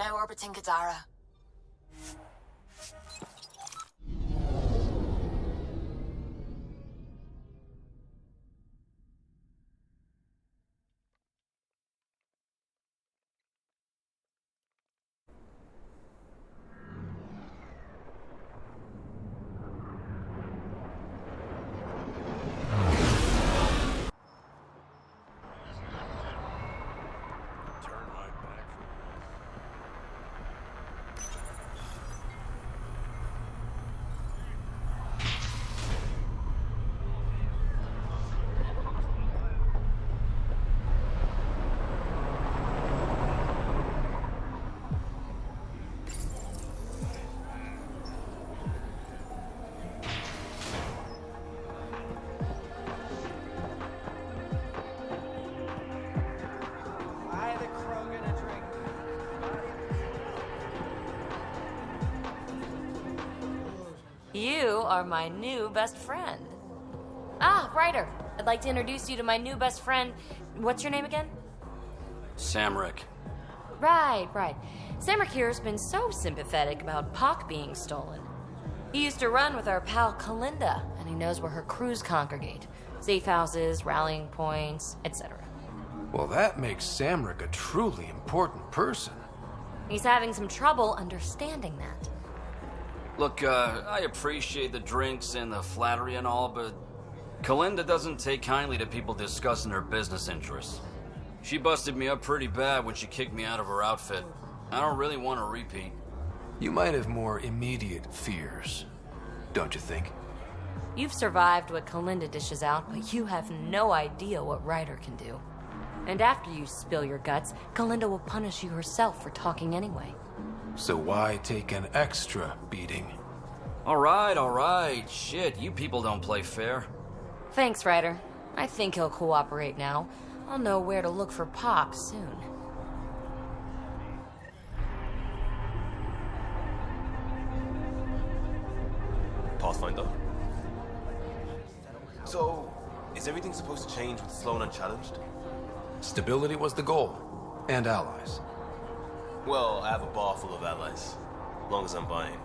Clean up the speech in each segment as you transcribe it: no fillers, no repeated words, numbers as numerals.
Now orbiting Kadara. You are my new best friend. Ah, Ryder. I'd like to introduce you to my new best friend. What's your name again? Samric. Right. Samric here's been so sympathetic about Pock being stolen. He used to run with our pal Kalinda, and he knows where her crews congregate. Safe houses, rallying points, etc. Well, that makes Samric a truly important person. He's having some trouble understanding that. Look, I appreciate the drinks and the flattery and all, but Kalinda doesn't take kindly to people discussing her business interests. She busted me up pretty bad when she kicked me out of her outfit. I don't really want to repeat. You might have more immediate fears, don't you think? You've survived what Kalinda dishes out, but you have no idea what Ryder can do. And after you spill your guts, Kalinda will punish you herself for talking anyway. So why take an extra beating? All right. Shit, you people don't play fair. Thanks, Ryder. I think he'll cooperate now. I'll know where to look for Pop soon. Pathfinder. So, is everything supposed to change with Sloan unchallenged? Stability was the goal, and allies. Well, I have a bar full of allies. As long as I'm buying.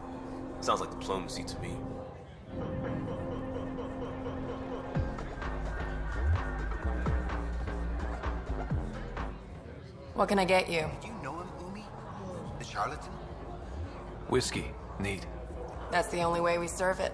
Sounds like diplomacy to me. What can I get you? Do you know him, Umi? The charlatan? Whiskey, neat. That's the only way we serve it.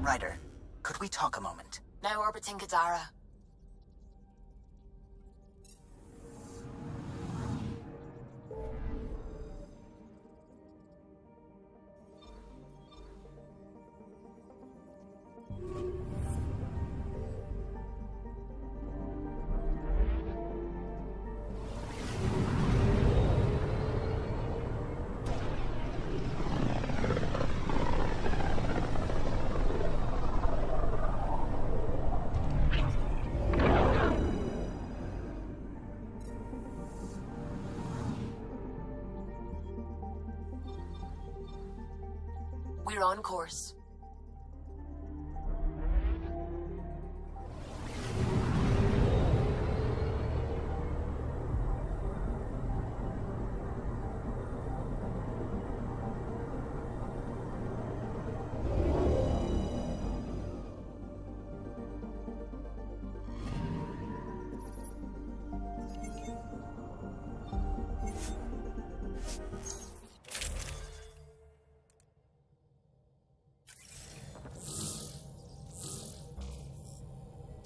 Ryder, could we talk a moment? Now orbiting Kadara. You're on course.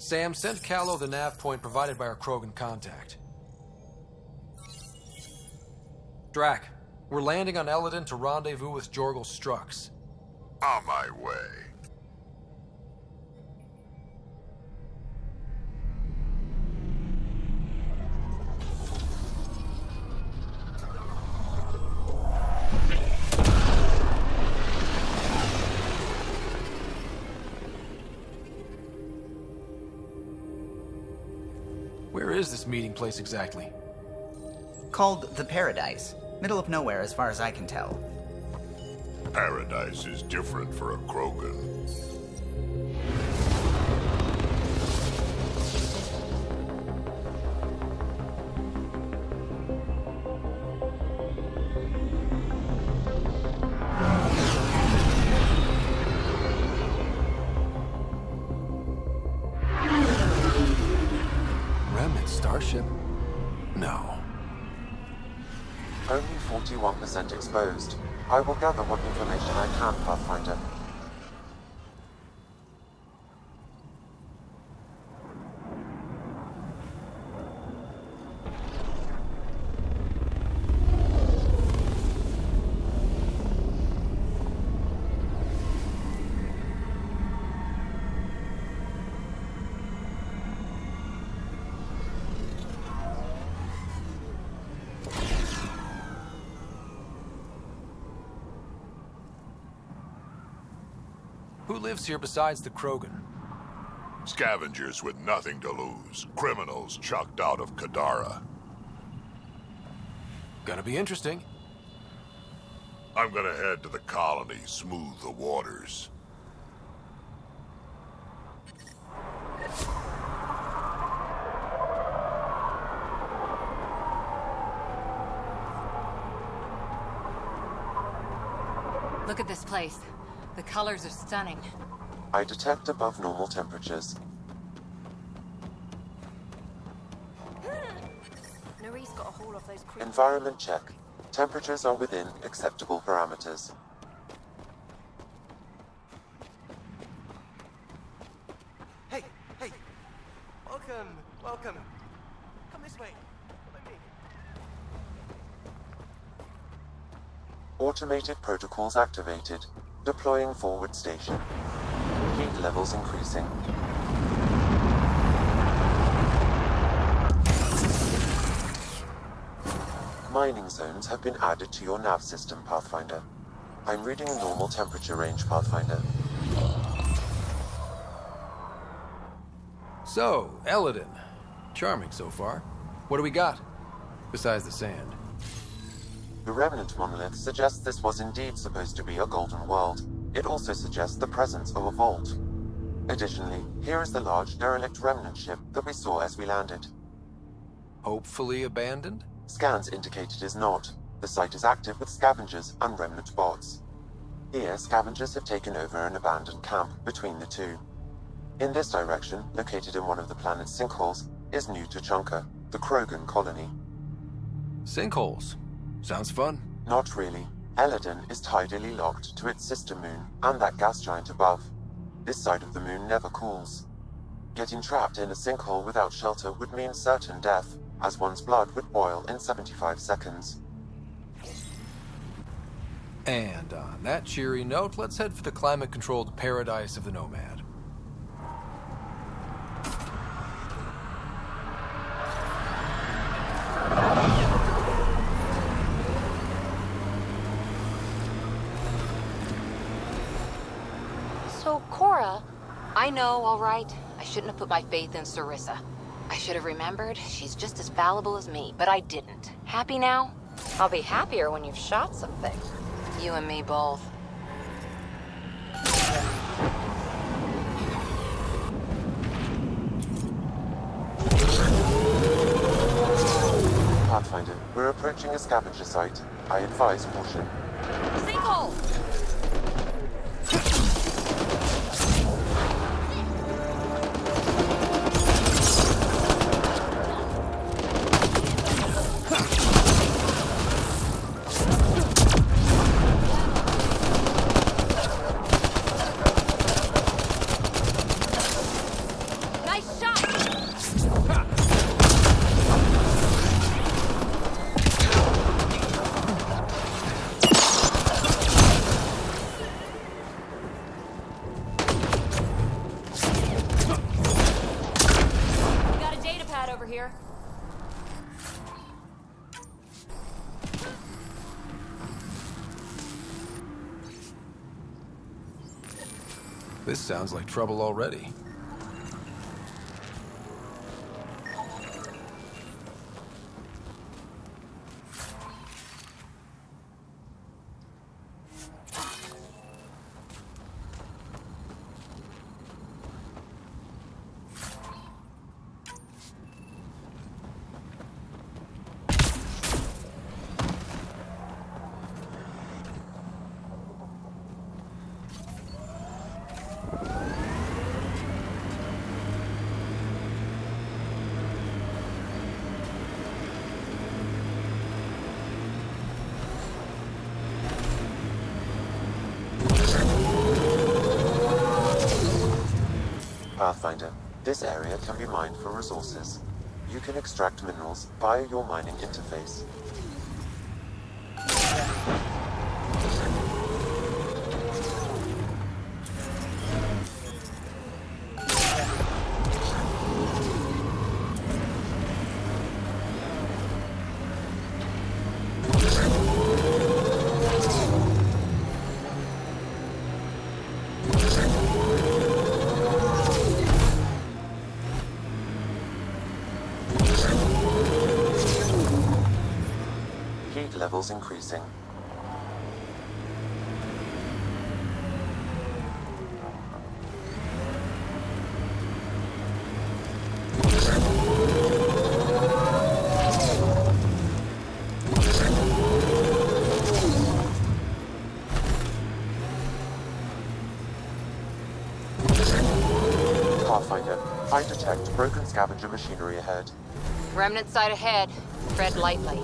Sam, send Callow the nav point provided by our Krogan contact. Drac, we're landing on Eladin to rendezvous with Jorgal Strux. On my way. Where is this meeting place exactly? Called the Paradise. Middle of nowhere as far as I can tell. Paradise is different for a Krogan. Remnant starship? No. Only 41% exposed. I will gather what information I can, Pathfinder. Who lives here besides the Krogan? Scavengers with nothing to lose. Criminals chucked out of Kadara. Gonna be interesting. I'm gonna head to the colony, smooth the waters. Look at this place. The colors are stunning. I detect above normal temperatures. Nerys got a hold of those creatures. Environment check. Temperatures are within acceptable parameters. Hey, hey! Welcome. Come this way. Follow me. Automated protocols activated. Deploying forward station. Heat levels increasing. Mining zones have been added to your nav system, Pathfinder. I'm reading a normal temperature range, Pathfinder. So, Eladin. Charming so far. What do we got? Besides the sand. The Remnant monolith suggests this was indeed supposed to be a golden world. It also suggests the presence of a vault. Additionally, here is the large derelict Remnant ship that we saw as we landed. Hopefully abandoned? Scans indicate it is not. The site is active with scavengers and Remnant bots. Here, scavengers have taken over an abandoned camp between the two. In this direction, located in one of the planet's sinkholes, is New Tuchanka, the Krogan colony. Sinkholes. Sounds fun. Not really. Eladin is tidally locked to its sister moon and that gas giant above. This side of the moon never cools. Getting trapped in a sinkhole without shelter would mean certain death, as one's blood would boil in 75 seconds. And on that cheery note, let's head for the climate-controlled paradise of the Nomad. So, Cora, I know, all right. I shouldn't have put my faith in Sarissa. I should have remembered she's just as fallible as me, but I didn't. Happy now? I'll be happier when you've shot something. You and me both. Pathfinder, we're approaching a scavenger site. I advise caution. Sinkhole! Nice shot! We got a data pad over here. This sounds like trouble already. Pathfinder, this area can be mined for resources. You can extract minerals via your mining interface. Heat levels increasing. Pathfinder, I detect broken scavenger machinery ahead. Remnant site ahead. Tread lightly.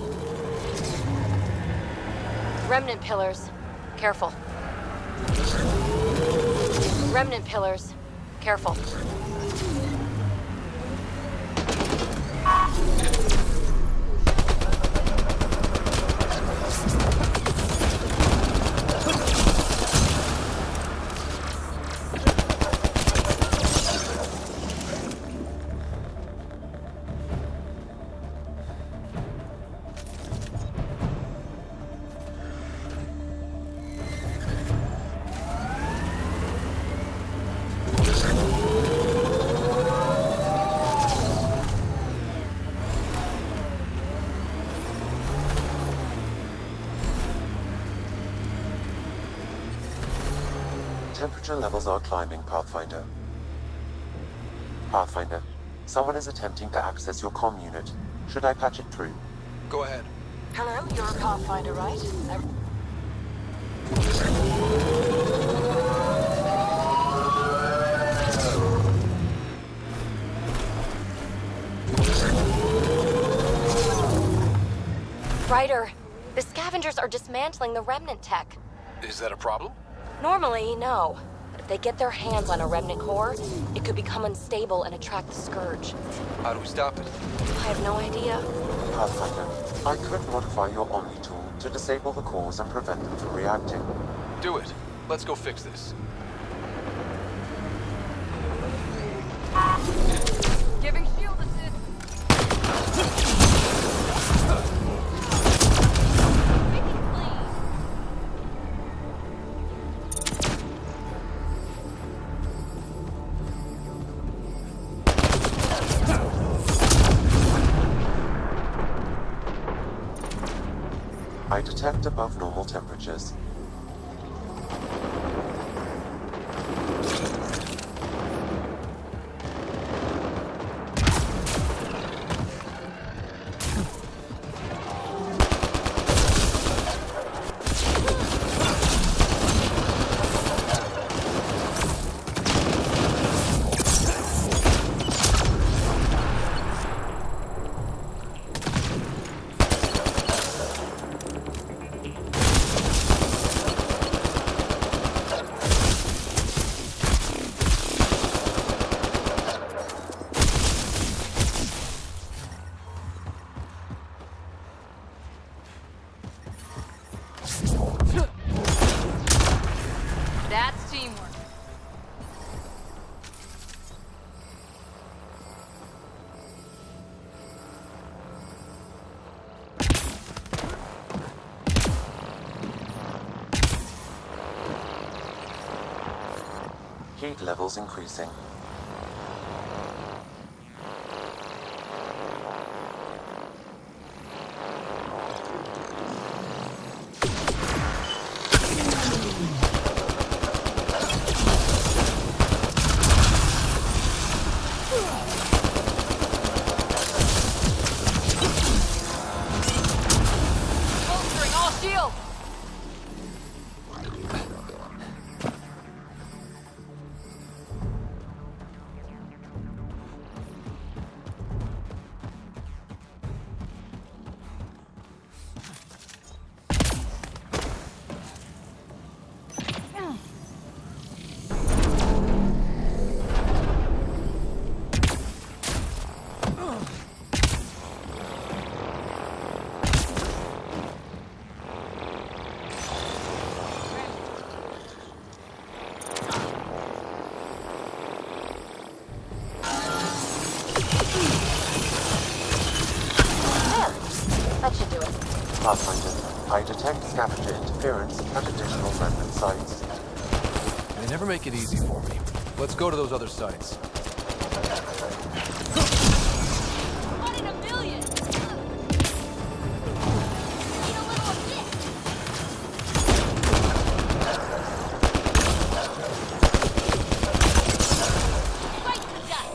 Remnant pillars. Careful. Remnant pillars. Careful. Temperature levels are climbing, Pathfinder. Pathfinder, someone is attempting to access your comm unit. Should I patch it through? Go ahead. Hello, you're a Pathfinder, right? Ryder, the scavengers are dismantling the remnant tech. Is that a problem? Normally, no. But if they get their hands on a remnant core, it could become unstable and attract the Scourge. How do we stop it? I have no idea. Pathfinder, I could modify your Omni tool to disable the cores and prevent them from reacting. Do it. Let's go fix this. Giving shield assist. Making clean. I detect above normal temperatures. Heat levels increasing. Bolstering all shields! That should do it. Pathfinder, I detect scavenger interference at additional remnant sites. They never make it easy for me. Let's go to those other sites. One in a million! Need a little assist! Fight to death!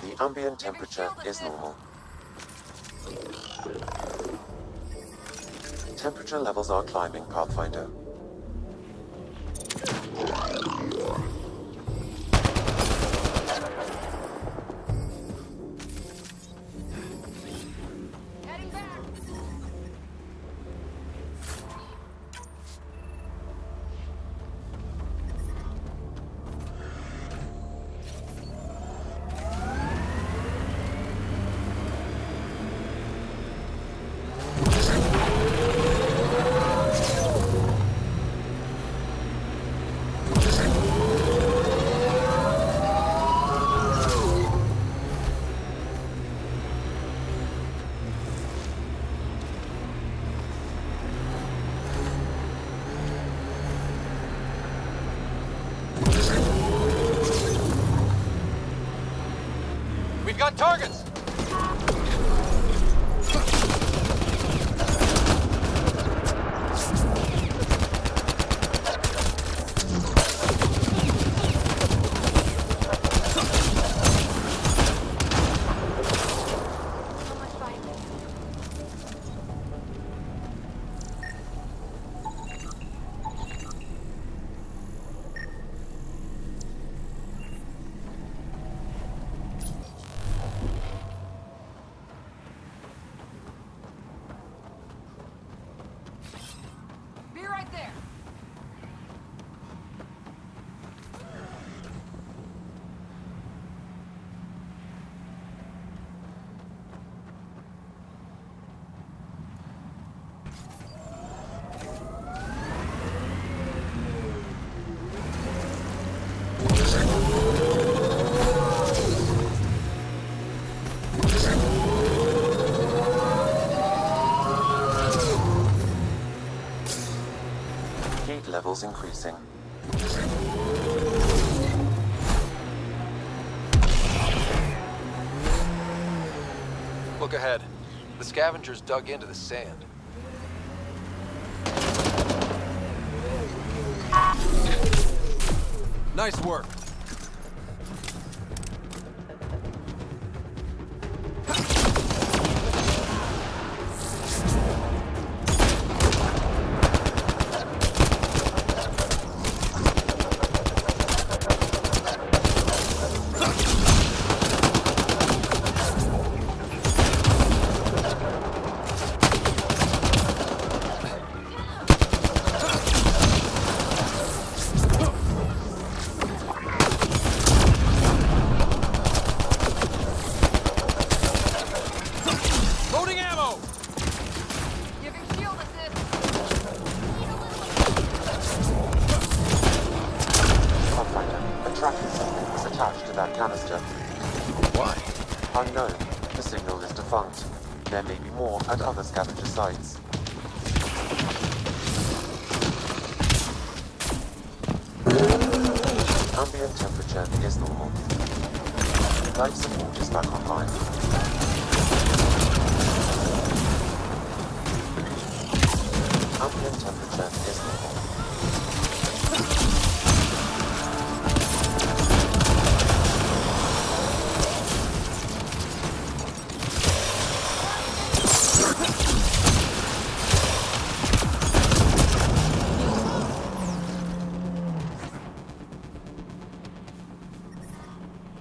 The ambient temperature is normal. Temperature levels are climbing, Pathfinder. Heading back! We've got targets! Be right there. Heat levels increasing. Look ahead. The scavengers dug into the sand. Nice work. known, the signal is defunct. There may be more at other scavenger sites. Ambient temperature is normal. Life support is back online. Ambient temperature is normal.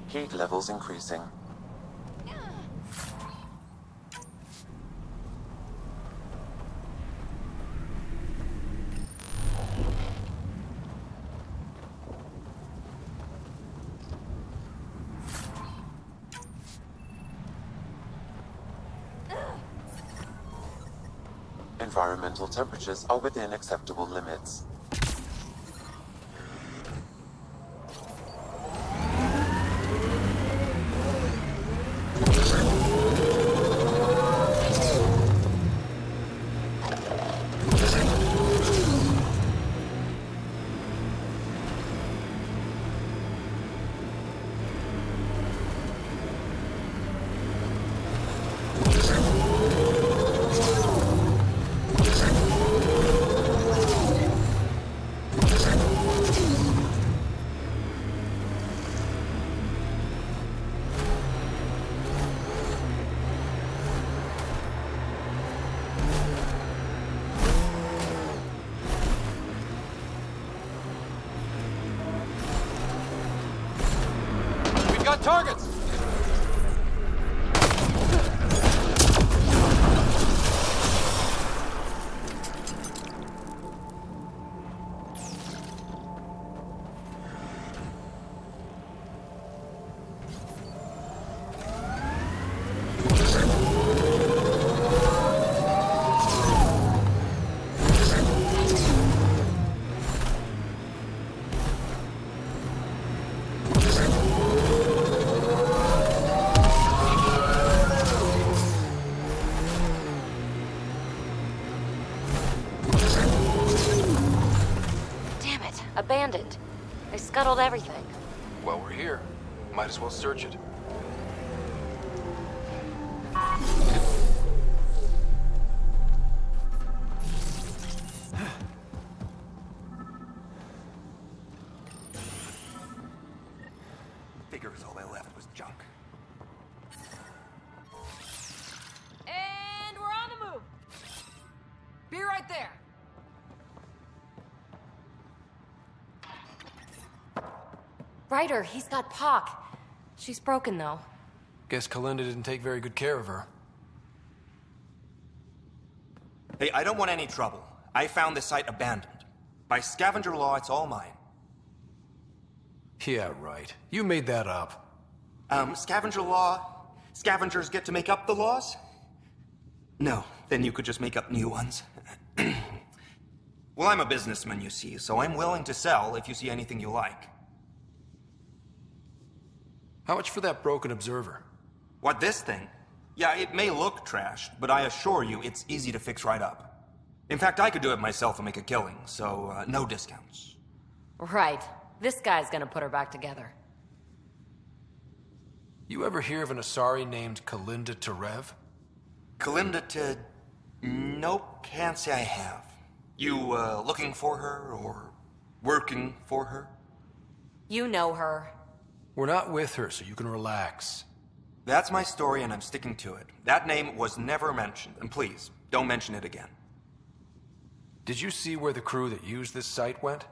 Heat levels increasing. Environmental temperatures are within acceptable limits. Got targets! Abandoned. They scuttled everything. Well, we're here. Might as well search it. Figures all they left was junk. And we're on the move. Be right there. Ryder, he's got Pock. She's broken, though. Guess Kalinda didn't take very good care of her. Hey, I don't want any trouble. I found this site abandoned. By scavenger law, it's all mine. Yeah, right. You made that up. Scavenger law? Scavengers get to make up the laws? No, then you could just make up new ones. Well, I'm a businessman, you see, so I'm willing to sell if you see anything you like. How much for that broken observer? What, this thing? Yeah, it may look trashed, but I assure you it's easy to fix right up. In fact, I could do it myself and make a killing, so no discounts. Right. This guy's gonna put her back together. You ever hear of an Asari named Kalinda Terev? Kalinda to... Nope, can't say I have. You, looking for her, or working for her? You know her. We're not with her, so you can relax. That's my story, and I'm sticking to it. That name was never mentioned, and please, don't mention it again. Did you see where the crew that used this site went?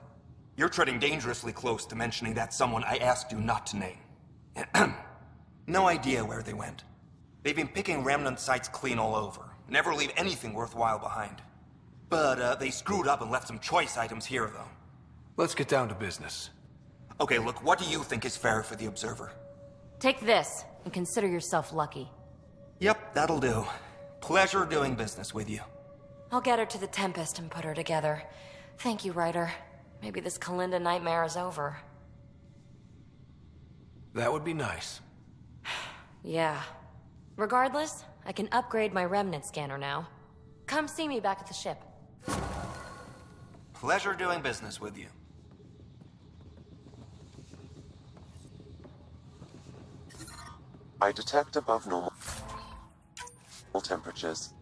You're treading dangerously close to mentioning that someone I asked you not to name. No idea where they went. They've been picking remnant sites clean all over. Never leave anything worthwhile behind. But, they screwed up and left some choice items here, though. Let's get down to business. Okay, look, what do you think is fair for the Observer? Take this, and consider yourself lucky. Yep, that'll do. Pleasure doing business with you. I'll get her to the Tempest and put her together. Thank you, Ryder. Maybe this Kalinda nightmare is over. That would be nice. Yeah, Regardless, I can upgrade my remnant scanner now. Come see me back at the ship. Pleasure doing business with you. I detect above normal temperatures.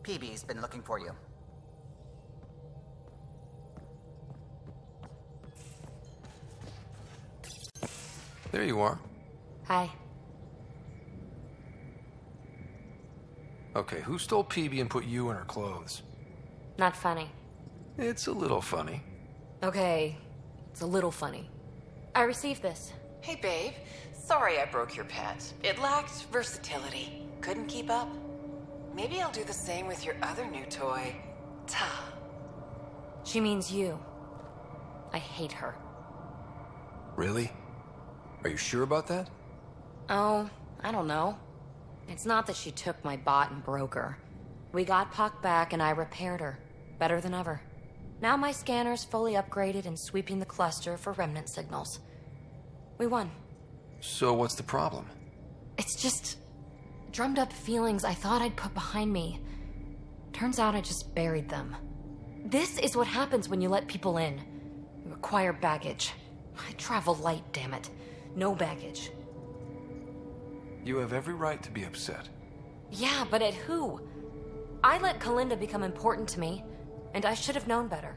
PB's been looking for you. There you are. Hi. Okay, who stole PB and put you in her clothes? Not funny. It's a little funny. Okay, it's a little funny. I received this. Hey, babe. Sorry I broke your pet. It lacked versatility. Couldn't keep up. Maybe I'll do the same with your other new toy. Ta. She means you. I hate her. Really? Are you sure about that? Oh, I don't know. It's not that she took my bot and broke her. We got Puck back and I repaired her. Better than ever. Now my scanner's fully upgraded and sweeping the cluster for remnant signals. We won. So what's the problem? It's just drummed up feelings I thought I'd put behind me. Turns out I just buried them. This is what happens when you let people in. You acquire baggage. I travel light, damn it. No baggage. You have every right to be upset. Yeah, but at who? I let Kalinda become important to me, and I should have known better.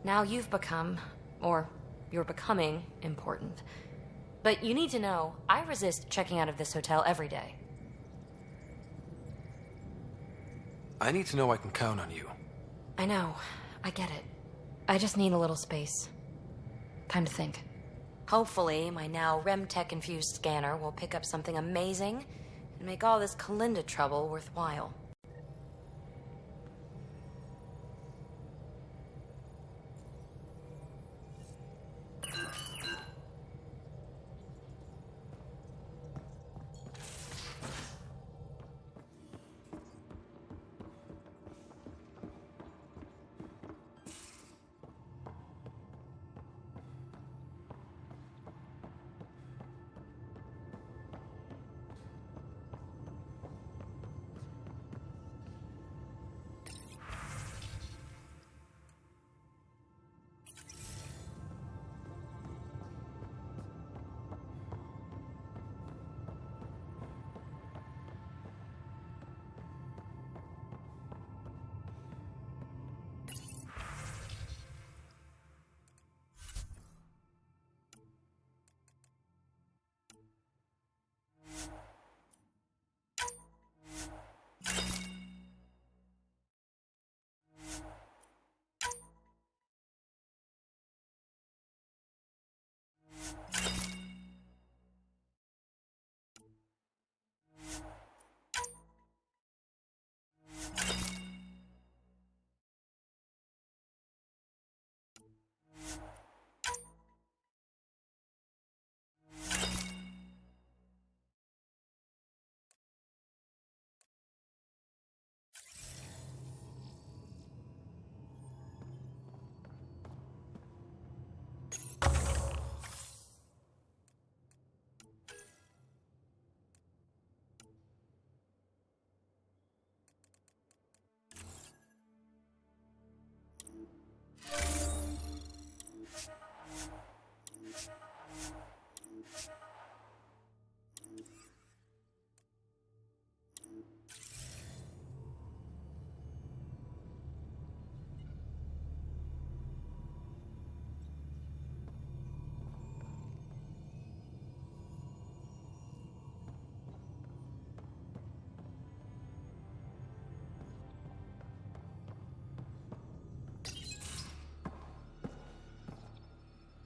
Now you've become, or you're becoming, important. But you need to know, I resist checking out of this hotel every day. I need to know I can count on you. I know. I get it. I just need a little space. Time to think. Hopefully, my now RemTech-infused scanner will pick up something amazing and make all this Kalinda trouble worthwhile.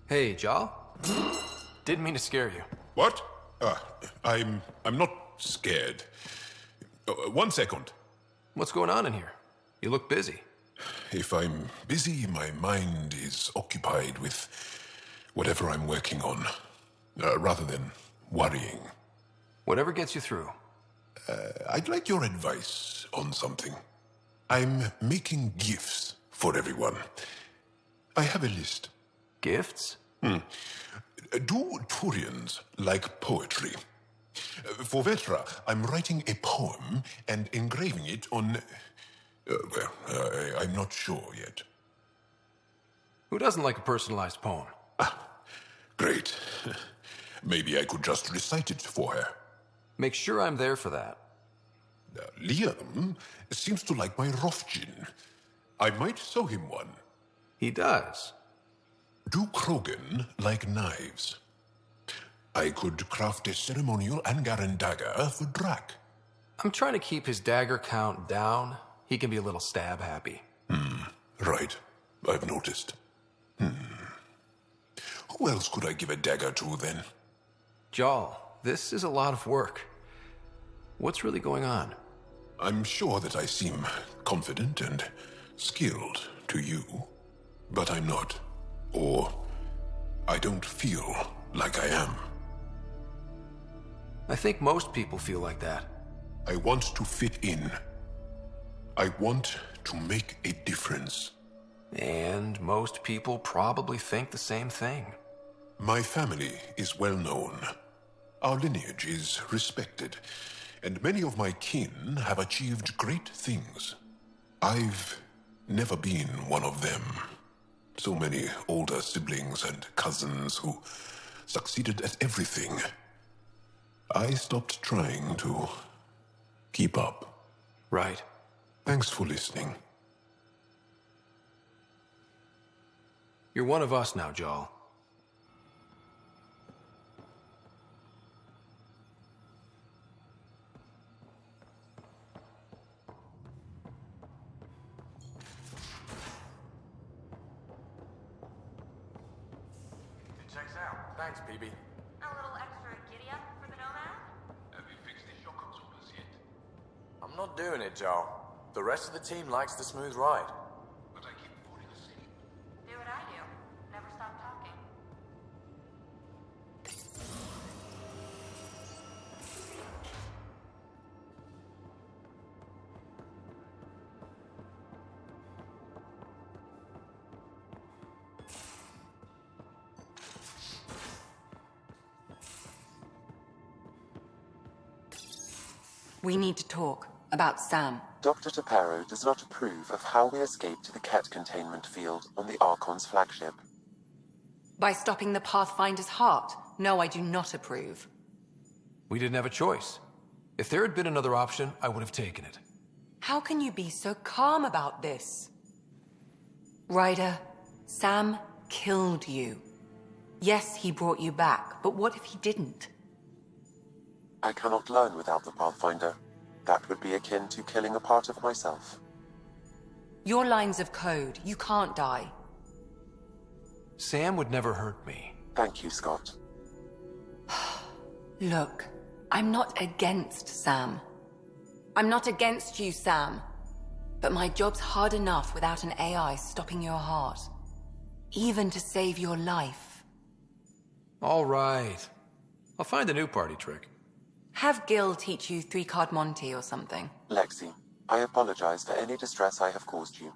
Hey, Jaw. Didn't mean to scare you. What? I'm not scared. 1 second. What's going on in here? You look busy. If I'm busy, my mind is occupied with whatever I'm working on, rather than worrying. Whatever gets you through. I'd like your advice on something. I'm making gifts for everyone. I have a list. Gifts? Do Turians like poetry? For Vetra, I'm writing a poem and engraving it on... I'm not sure yet. Who doesn't like a personalized poem? Great. Maybe I could just recite it for her. Make sure I'm there for that. Liam seems to like my Rofgin. I might sew him one. He does. Do Krogan like knives? I could craft a ceremonial Angaran dagger for Drac. I'm trying to keep his dagger count down. He can be a little stab happy. Right. I've noticed. Who else could I give a dagger to then? Jal, this is a lot of work. What's really going on? I'm sure that I seem confident and skilled to you, but I'm not. Or I don't feel like I am. I think most people feel like that. I want to fit in. I want to make a difference. And most people probably think the same thing. My family is well known. Our lineage is respected, and many of my kin have achieved great things. I've never been one of them. So many older siblings and cousins who succeeded at everything. I stopped trying to keep up. Right. Thanks for listening. You're one of us now, Jal. It checks out. Thanks, BB. A little extra giddy up for the Nomad? Have you fixed the shock absorbers yet? I'm not doing it, Joe. The rest of the team likes the smooth ride. But I keep falling asleep. Do what I do. Never stop talking. We need to talk about Sam. Dr. Taparo does not approve of how we escaped the Ket containment field on the Archon's flagship. By stopping the Pathfinder's heart. No, I do not approve. We didn't have a choice. If there had been another option, I would have taken it. How can you be so calm about this? Ryder, Sam killed you. Yes, he brought you back, but what if he didn't? I cannot learn without the Pathfinder. That would be akin to killing a part of myself. Your lines of code, you can't die. Sam would never hurt me. Thank you, Scott. Look, I'm not against Sam. I'm not against you, Sam. But my job's hard enough without an AI stopping your heart. Even to save your life. All right. I'll find a new party trick. Have Gil teach you 3-card Monty or something. Lexi, I apologize for any distress I have caused you.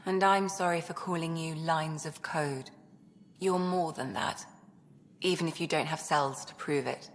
And I'm sorry for calling you lines of code. You're more than that. Even if you don't have cells to prove it.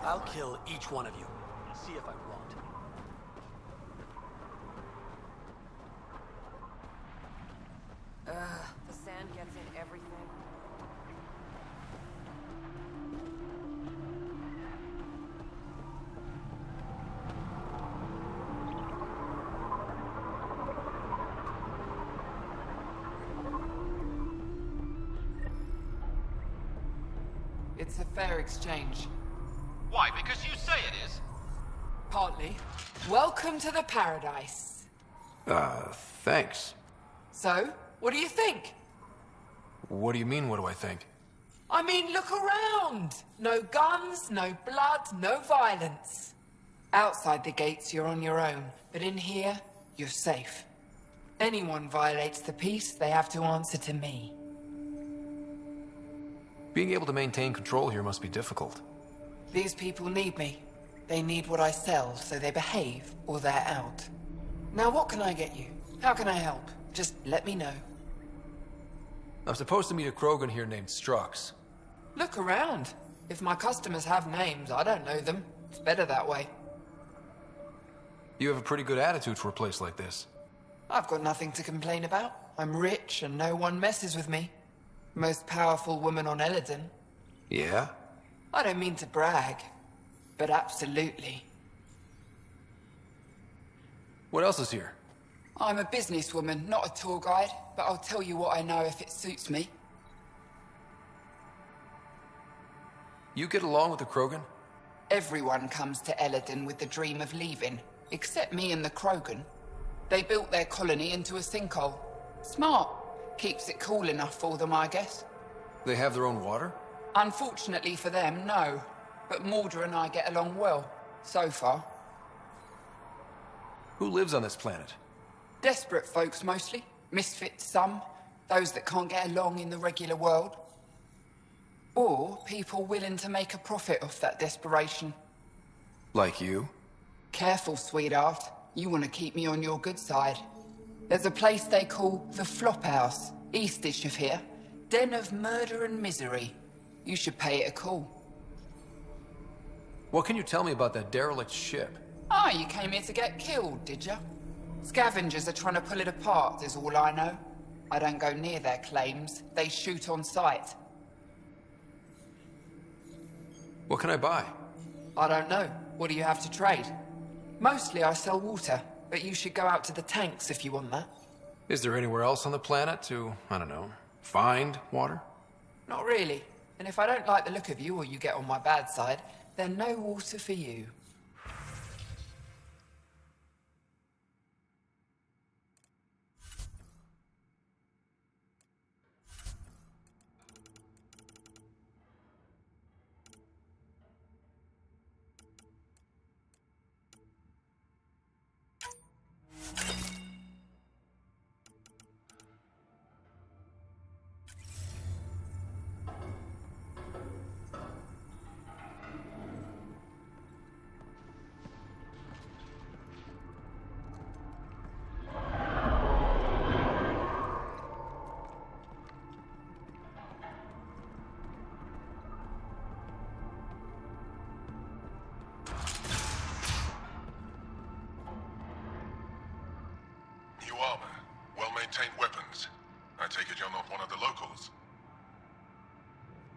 I'll kill each one of you. See if I won't. The sand gets in everything. It's a fair exchange. Why? Because you say it is? Partly. Welcome to the paradise. Thanks. So, what do you think? What do you mean, what do I think? I mean, look around! No guns, no blood, no violence. Outside the gates, you're on your own, but in here, you're safe. Anyone violates the peace, they have to answer to me. Being able to maintain control here must be difficult. These people need me. They need what I sell, so they behave, or they're out. Now what can I get you? How can I help? Just let me know. I'm supposed to meet a Krogan here named Strux. Look around. If my customers have names, I don't know them. It's better that way. You have a pretty good attitude for a place like this. I've got nothing to complain about. I'm rich and no one messes with me. Most powerful woman on Eladin. Yeah? I don't mean to brag, but absolutely. What else is here? I'm a businesswoman, not a tour guide, but I'll tell you what I know if it suits me. You get along with the Krogan? Everyone comes to Eladin with the dream of leaving, except me and the Krogan. They built their colony into a sinkhole. Smart. Keeps it cool enough for them, I guess. They have their own water? Unfortunately for them, no. But Mordor and I get along well, so far. Who lives on this planet? Desperate folks, mostly. Misfits, some. Those that can't get along in the regular world. Or people willing to make a profit off that desperation. Like you? Careful, sweetheart. You want to keep me on your good side. There's a place they call the Flophouse, eastish of here. Den of murder and misery. You should pay it a call. What can you tell me about that derelict ship? Ah, you came here to get killed, did you? Scavengers are trying to pull it apart, is all I know. I don't go near their claims. They shoot on sight. What can I buy? I don't know. What do you have to trade? Mostly I sell water, but you should go out to the tanks if you want that. Is there anywhere else on the planet to, I don't know, find water? Not really. And if I don't like the look of you or you get on my bad side, then no water for you.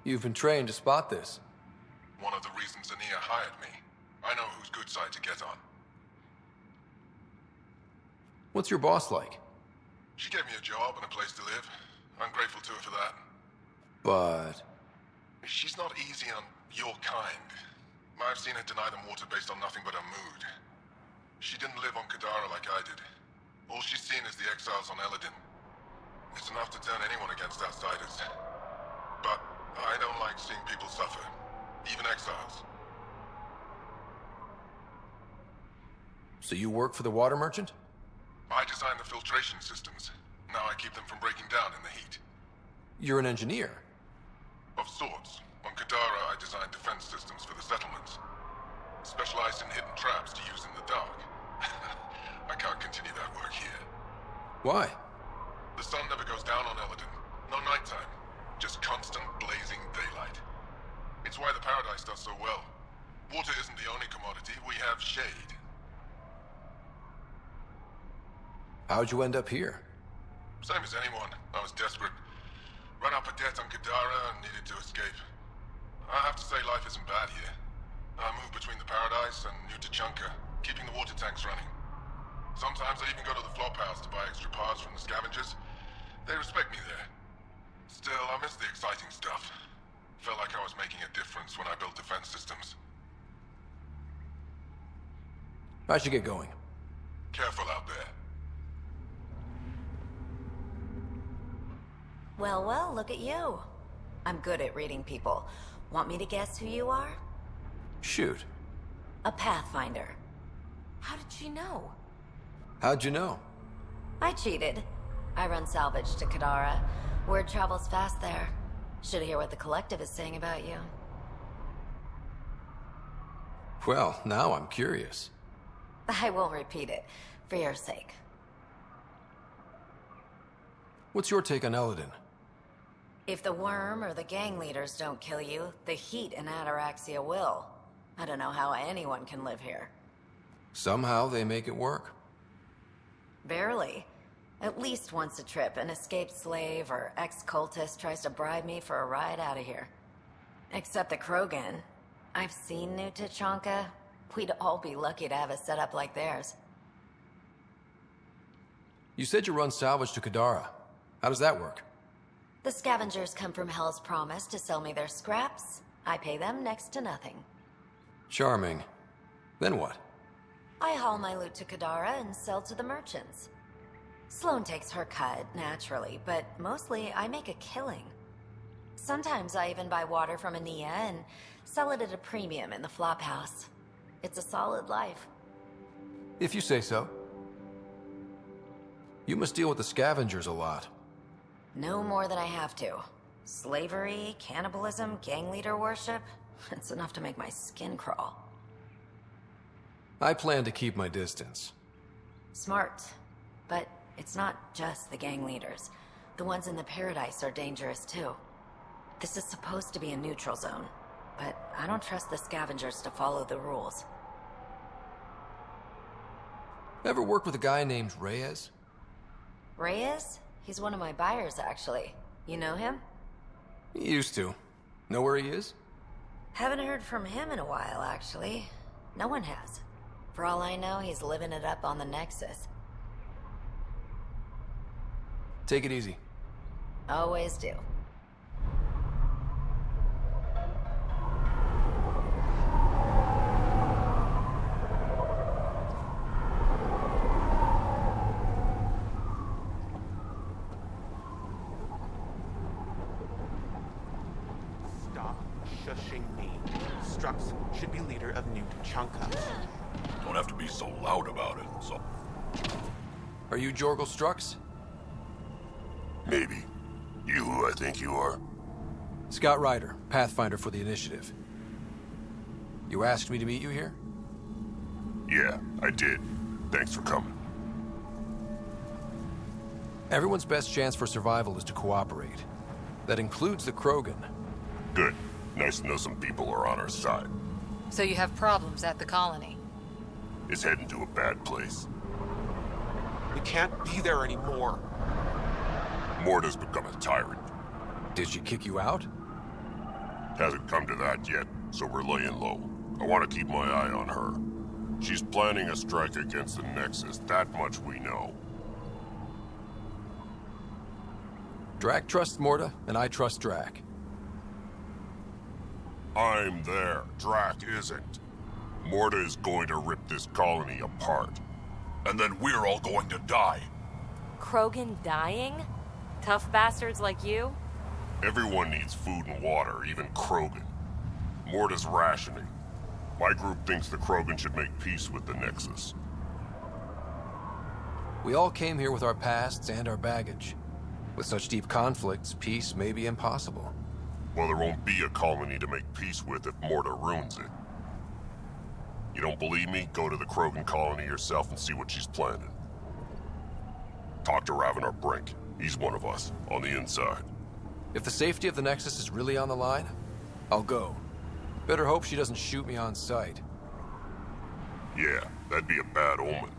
You've been trained to spot this. One of the reasons Ania hired me. I know whose good side to get on. What's your boss like? She gave me a job and a place to live. I'm grateful to her for that. But... she's not easy on your kind. I've seen her deny them water based on nothing but her mood. She didn't live on Kadara like I did. All she's seen is the exiles on Eladin. It's enough to turn anyone against outsiders. But I don't like seeing people suffer, even exiles. So you work for the water merchant? I design the filtration systems. Now I keep them from breaking down in the heat. You're an engineer? Of sorts. On Kadara, I designed defense systems for the settlements. Specialized in hidden traps to use in the dark. I can't continue that work here. Why? The sun never goes down on Eladin. No nighttime. Just constant blazing daylight. It's why the Paradise does so well. Water isn't the only commodity. We have shade. How'd you end up here? Same as anyone. I was desperate. Run up a debt on Kadara and needed to escape. I have to say life isn't bad here. I move between the Paradise and New Tachanka, keeping the water tanks running. Sometimes I even go to the flop house to buy extra parts from the scavengers. They respect me there. Still, I miss the exciting stuff. Felt like I was making a difference when I built defense systems. I should get going. Careful out there. Well, well, look at you. I'm good at reading people. Want me to guess who you are? Shoot. A Pathfinder. How did she know? How'd you know? I cheated. I run salvage to Kadara. Word travels fast there. Should hear what the Collective is saying about you. Well, now I'm curious. I won't repeat it, for your sake. What's your take on Eladin? If the worm or the gang leaders don't kill you, the heat in Ataraxia will. I don't know how anyone can live here. Somehow they make it work. Barely. At least once a trip, an escaped slave or ex-cultist tries to bribe me for a ride out of here. Except the Krogan. I've seen New Tachanka. We'd all be lucky to have a setup like theirs. You said you run salvage to Kadara. How does that work? The scavengers come from Hell's Promise to sell me their scraps. I pay them next to nothing. Charming. Then what? I haul my loot to Kadara and sell to the merchants. Sloane takes her cut, naturally, but mostly I make a killing. Sometimes I even buy water from Ania and sell it at a premium in the flop house. It's a solid life. If you say so. You must deal with the scavengers a lot. No more than I have to. Slavery, cannibalism, gang leader worship. It's enough to make my skin crawl. I plan to keep my distance. Smart. But it's not just the gang leaders. The ones in the Paradise are dangerous too. This is supposed to be a neutral zone, but I don't trust the scavengers to follow the rules. Ever worked with a guy named Reyes? Reyes? He's one of my buyers, actually. You know him? He used to. Know where he is? Haven't heard from him in a while, actually. No one has. For all I know, he's living it up on the Nexus. Take it easy. Always do. Stop shushing me. Strux should be leader of New Tachanka. Don't have to be so loud about it, so... Are you Jorgal Strux? Maybe. You who I think you are? Scott Ryder, Pathfinder for the Initiative. You asked me to meet you here? Yeah, I did. Thanks for coming. Everyone's best chance for survival is to cooperate. That includes the Krogan. Good. Nice to know some people are on our side. So you have problems at the colony? It's heading to a bad place. We can't be there anymore. Morta's become a tyrant. Did she kick you out? Hasn't come to that yet, so we're laying low. I want to keep my eye on her. She's planning a strike against the Nexus, that much we know. Drac trusts Morta, and I trust Drac. I'm there. Drac isn't. Morta is going to rip this colony apart. And then we're all going to die. Krogan dying? Tough bastards like you? Everyone needs food and water, even Krogan. Morta's rationing. My group thinks the Krogan should make peace with the Nexus. We all came here with our pasts and our baggage. With such deep conflicts, peace may be impossible. Well, there won't be a colony to make peace with if Morta ruins it. You don't believe me? Go to the Krogan colony yourself and see what she's planning. Talk to Ravenar Brink. He's one of us, on the inside. If the safety of the Nexus is really on the line, I'll go. Better hope she doesn't shoot me on sight. Yeah, that'd be a bad omen.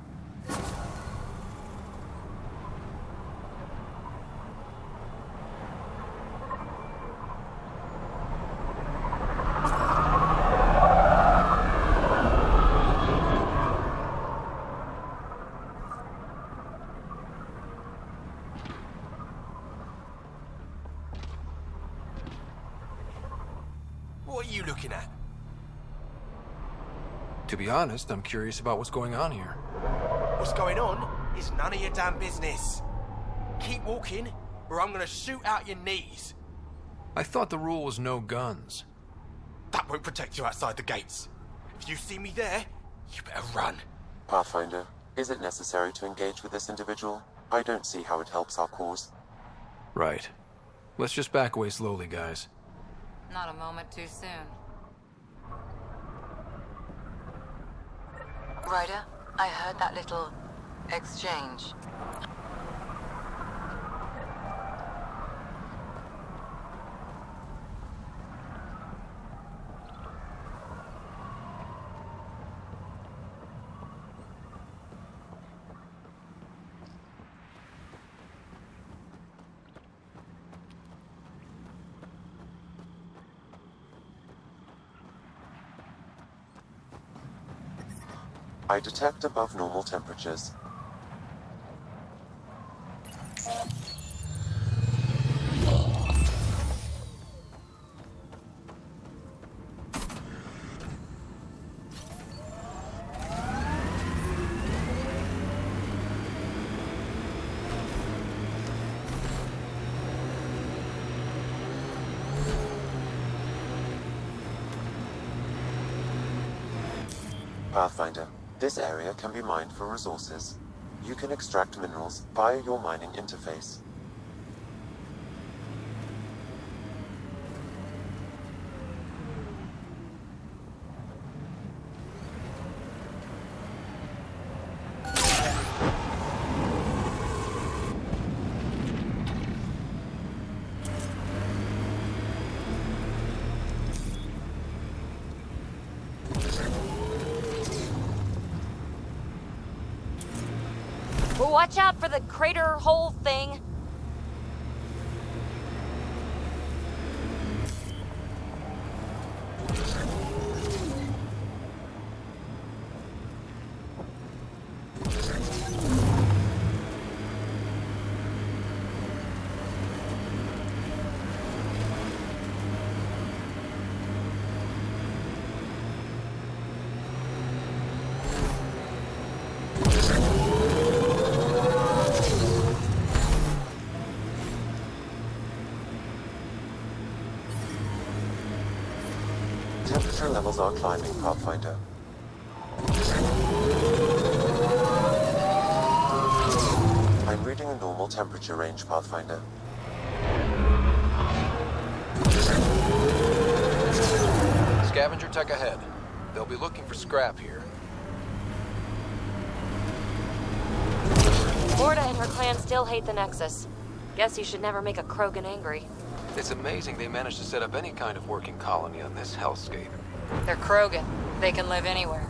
What are you looking at? To be honest, I'm curious about what's going on here. What's going on is none of your damn business. Keep walking, or I'm gonna shoot out your knees. I thought the rule was no guns. That won't protect you outside the gates. If you see me there, you better run. Pathfinder, is it necessary to engage with this individual? I don't see how it helps our cause. Right. Let's just back away slowly, guys. Not a moment too soon. Ryder, I heard that little exchange. I detect above normal temperatures. Pathfinder, this area can be mined for resources. You can extract minerals via your mining interface. Well, watch out for the crater hole thing. Temperature levels are climbing, Pathfinder. I'm reading a normal temperature range, Pathfinder. Scavenger tech ahead. They'll be looking for scrap here. Morta and her clan still hate the Nexus. Guess you should never make a Krogan angry. It's amazing they managed to set up any kind of working colony on this hellscape. They're Krogan. They can live anywhere.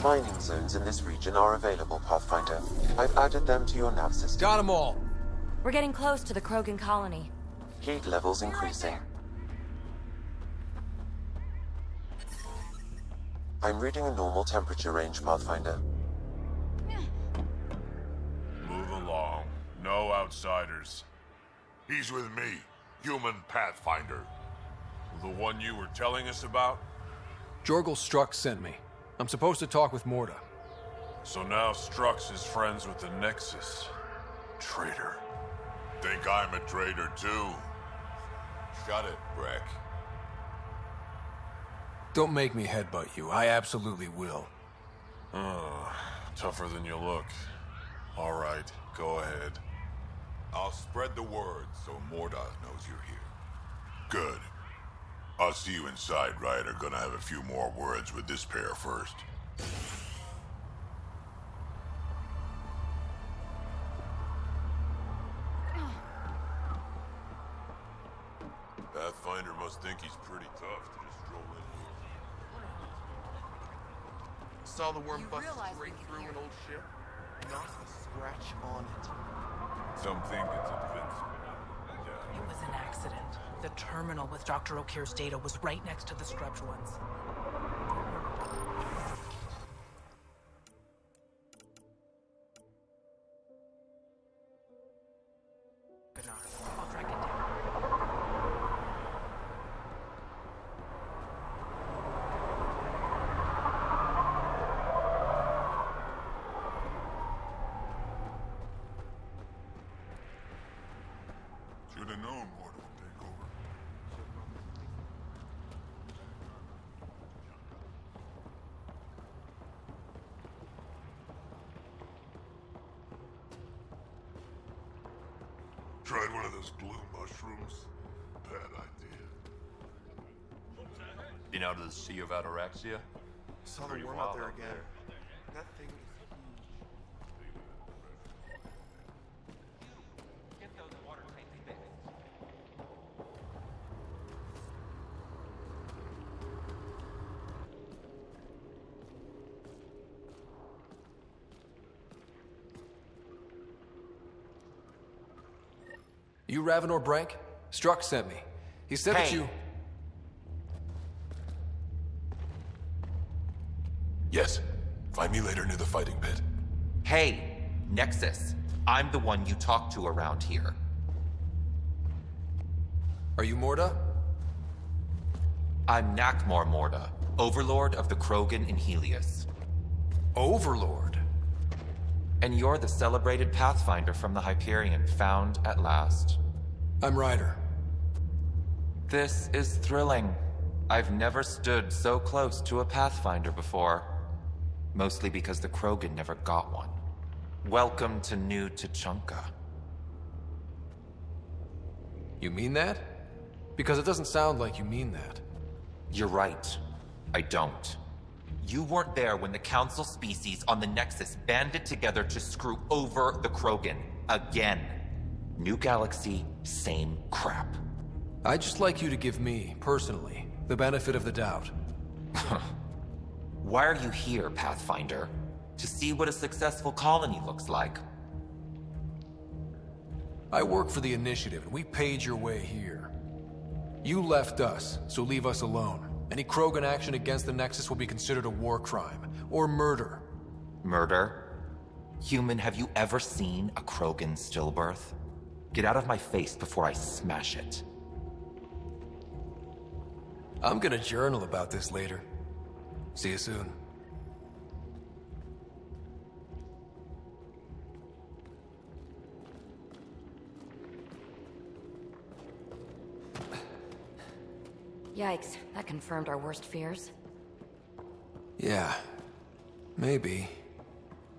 Mining zones in this region are available, Pathfinder. I've added them to your nav system. Got them all! We're getting close to the Krogan colony. Heat levels increasing. I'm reading a normal temperature range, Pathfinder. Move along. No outsiders. He's with me, human Pathfinder. The one you were telling us about? Jorgel Strux sent me. I'm supposed to talk with Morta. So now Strux is friends with the Nexus. Traitor. Think I'm a traitor too? Shut it, Breck. Don't make me headbutt you. I absolutely will. Tougher than you look. All right, go ahead. I'll spread the word so Morta knows you're here. Good. I'll see you inside, Ryder. Gonna have a few more words with this pair first. Pathfinder must think he's pretty tough to just stroll in here. Saw the worm bust straight through an old ship. Not a scratch on it. Some think it's invincible. It was an accident. The terminal with Dr. O'Keefe's data was right next to the scrubbed ones. I'll track it down. Should have known Mortal would take over. Tried one of those blue mushrooms? Bad idea. Been out of the Sea of Ataraxia? Saw the Pretty worm wild out there out again. there. That thing is huge. Get those watertight bits. You Ravenor Brank? Struck sent me. He said that you... Yes. Find me later near the fighting pit. Hey, Nexus. I'm the one you talk to around here. Are you Morda? I'm Nakmor Morda, Overlord of the Krogan in Helios. Overlord? And you're the celebrated Pathfinder from the Hyperion, found at last. I'm Ryder. This is thrilling. I've never stood so close to a Pathfinder before. Mostly because the Krogan never got one. Welcome to New Tuchanka. You mean that? Because it doesn't sound like you mean that. You're right. I don't. You weren't there when the Council species on the Nexus banded together to screw over the Krogan. Again. New galaxy, same crap. I'd just like you to give me, personally, the benefit of the doubt. Why are you here, Pathfinder? To see what a successful colony looks like. I work for the Initiative, and we paid your way here. You left us, so leave us alone. Any Krogan action against the Nexus will be considered a war crime, or murder. Murder? Human, have you ever seen a Krogan stillbirth? Get out of my face before I smash it. I'm gonna journal about this later. See you soon. Yikes, that confirmed our worst fears. Yeah, maybe.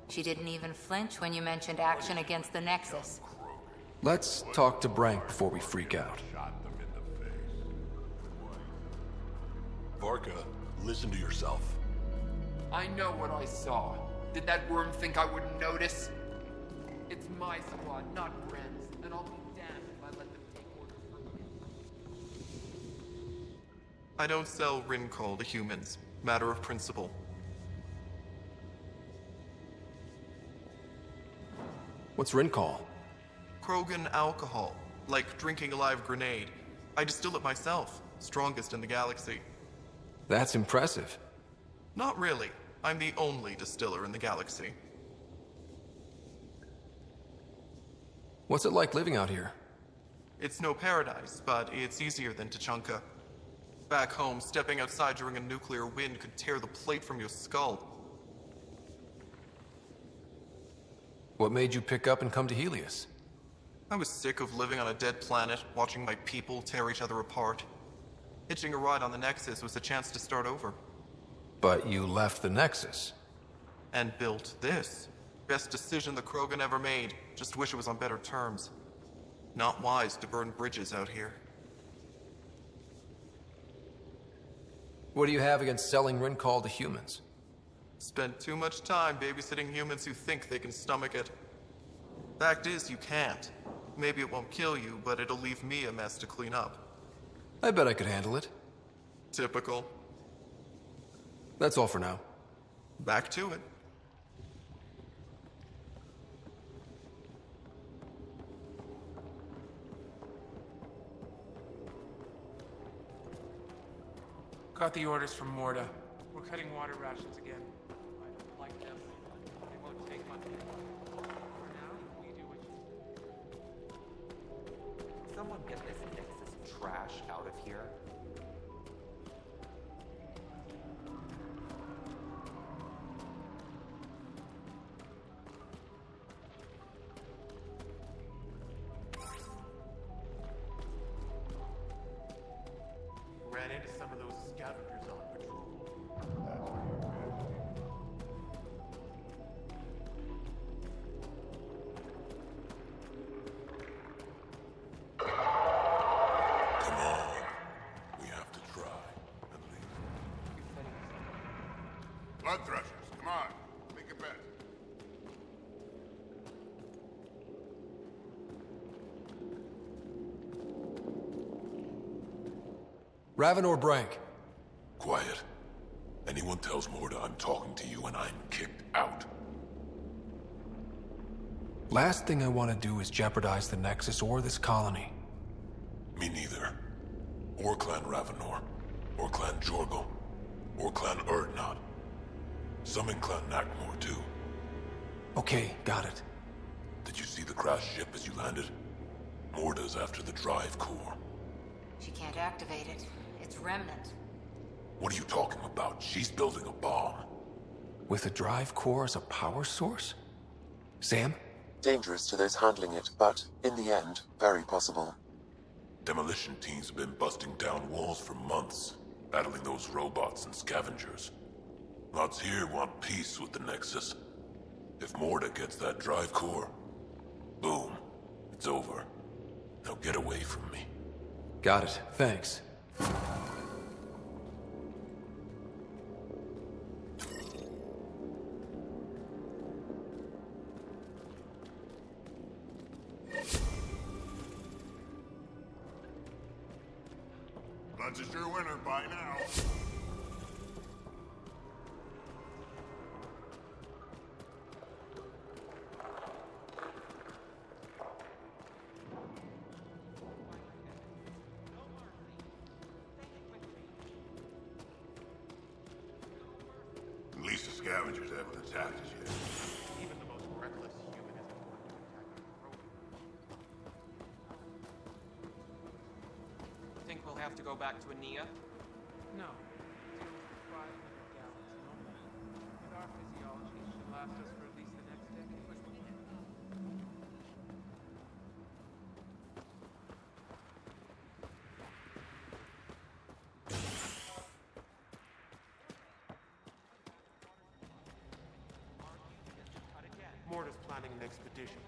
She didn't even flinch when you mentioned action against the Nexus. Let's talk to Brank before we freak out. Varka, listen to yourself. I know what I saw. Did that worm think I wouldn't notice? It's my squad, not Bren's, and I'll be damned if I let them take orders from me. I don't sell Rincol to humans. Matter of principle. What's Rincol? Krogan alcohol. Like drinking a live grenade. I distill it myself. Strongest in the galaxy. That's impressive. Not really. I'm the only distiller in the galaxy. What's it like living out here? It's no paradise, but it's easier than Tuchanka. Back home, stepping outside during a nuclear wind could tear the plate from your skull. What made you pick up and come to Helios? I was sick of living on a dead planet, watching my people tear each other apart. Hitching a ride on the Nexus was a chance to start over. But you left the Nexus. And built this. Best decision the Krogan ever made. Just wish it was on better terms. Not wise to burn bridges out here. What do you have against selling Rincol to humans? Spent too much time babysitting humans who think they can stomach it. Fact is, you can't. Maybe it won't kill you, but it'll leave me a mess to clean up. I bet I could handle it. Typical. That's all for now. Back to it. Got the orders from Morda. We're cutting water rations again. I don't like them. They won't take much. For now, you do what you... Someone get this Nexus trash out of here. Ran into some of those scavengers on patrol. Come on. We have to try, at least. Blood threshers, come on. Make a bet. Raven or Brank? Quiet. Anyone tells Morda I'm talking to you and I'm kicked out. Last thing I want to do is jeopardize the Nexus or this colony. Me neither. Or Clan Ravenor. Or Clan Jorgal. Or Clan Urdnot. Some in Clan Nakmor, too. Okay, got it. Did you see the crashed ship as you landed? Morda's after the drive core. She can't activate it. It's remnant. What are you talking about? She's building a bomb. With a drive core as a power source? Sam? Dangerous to those handling it, but, in the end, very possible. Demolition teams have been busting down walls for months, battling those robots and scavengers. Lots here want peace with the Nexus. If Morda gets that drive core, boom, it's over. Now get away from me. Got it. Thanks. Bloods is your winner by now. At least the scavengers haven't attacked us yet. Even the most reckless human isn't going to attack a Think we'll have to go back to Ania? No. 500 gallons normally. With our physiology, it should last us for at least the next decade. Morta's planning an expedition.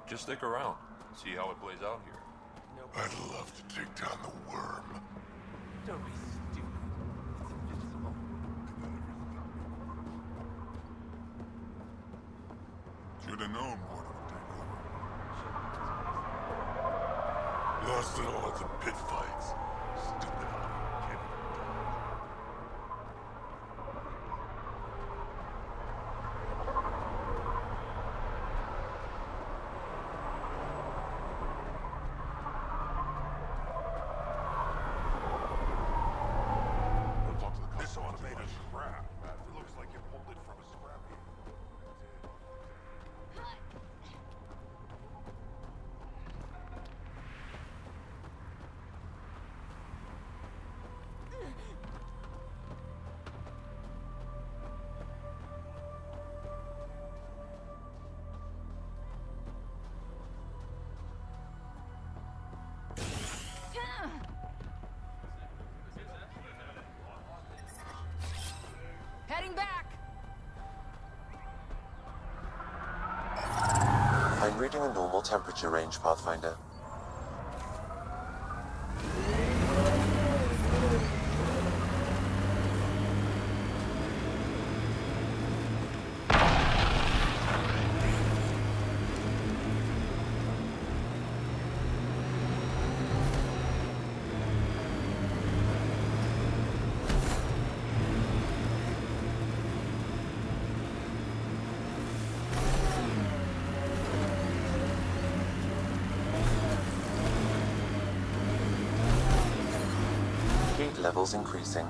Just stick around. See how it plays out here. I'd love to take down the worm. Don't be stupid. It's invincible. Should have known Morda would take over. Lost it all at the pit fights. Stupid kid. This one's made of scrap. It looks like you pulled it from a scrap heap. Heading back! I'm reading a normal temperature range, Pathfinder. levels increasing.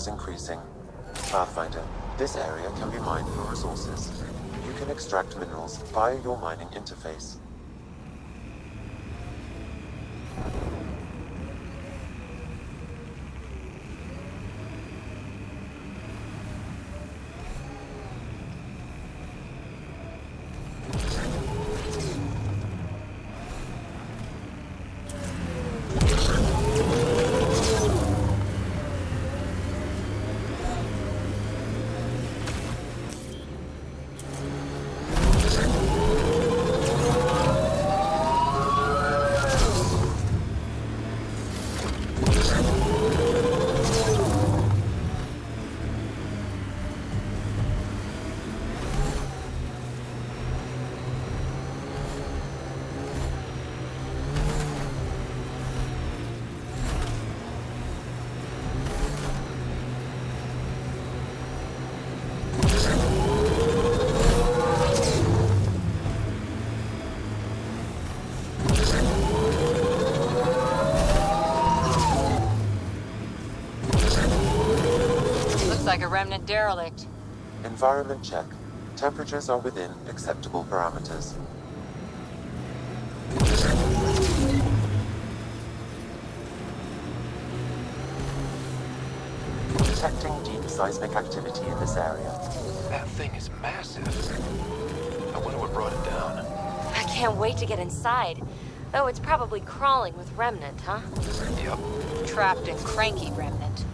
Increasing. Pathfinder, this area can be mined for resources. You can extract minerals via your mining interface. Like a remnant derelict. Environment check. Temperatures are within acceptable parameters. Detecting deep seismic activity in this area. That thing is massive. I wonder what brought it down. I can't wait to get inside. Though it's probably crawling with remnant, huh? Yep. Trapped and cranky remnant.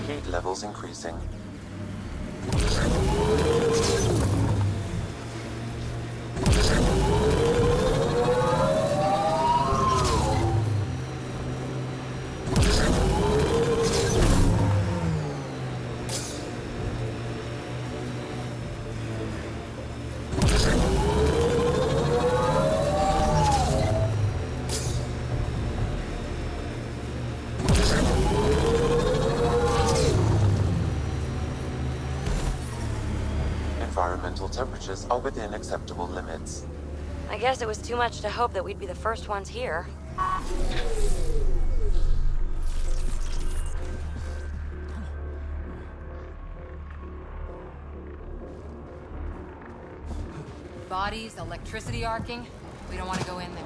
Heat levels increasing. Environmental temperatures are within acceptable limits. I guess it was too much to hope that we'd be the first ones here. Bodies, electricity arcing. We don't want to go in there.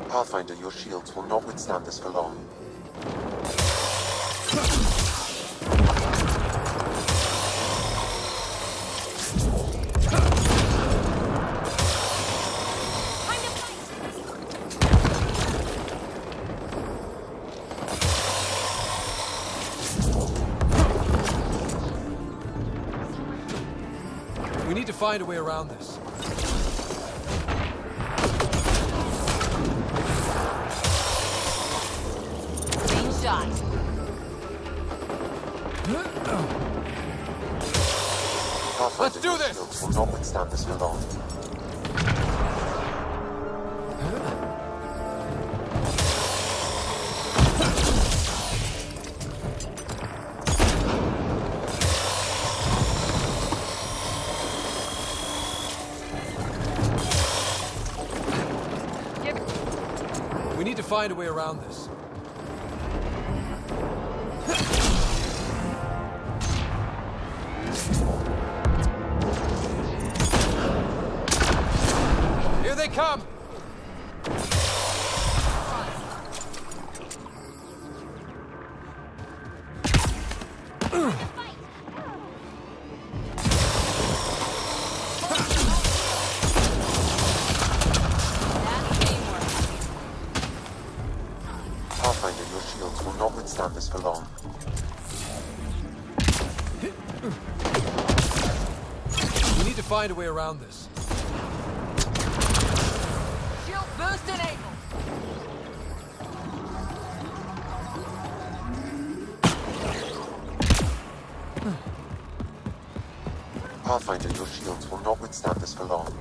Pathfinder, your shields will not withstand this for long. We need to find a way around this. Shot. Let's do this! Shields will not withstand this for long. find a way around this. Here they come! Pathfinder, your shields will not withstand this for long. We need to find a way around this. Shield boost enabled. Pathfinder, your shields will not withstand this for long.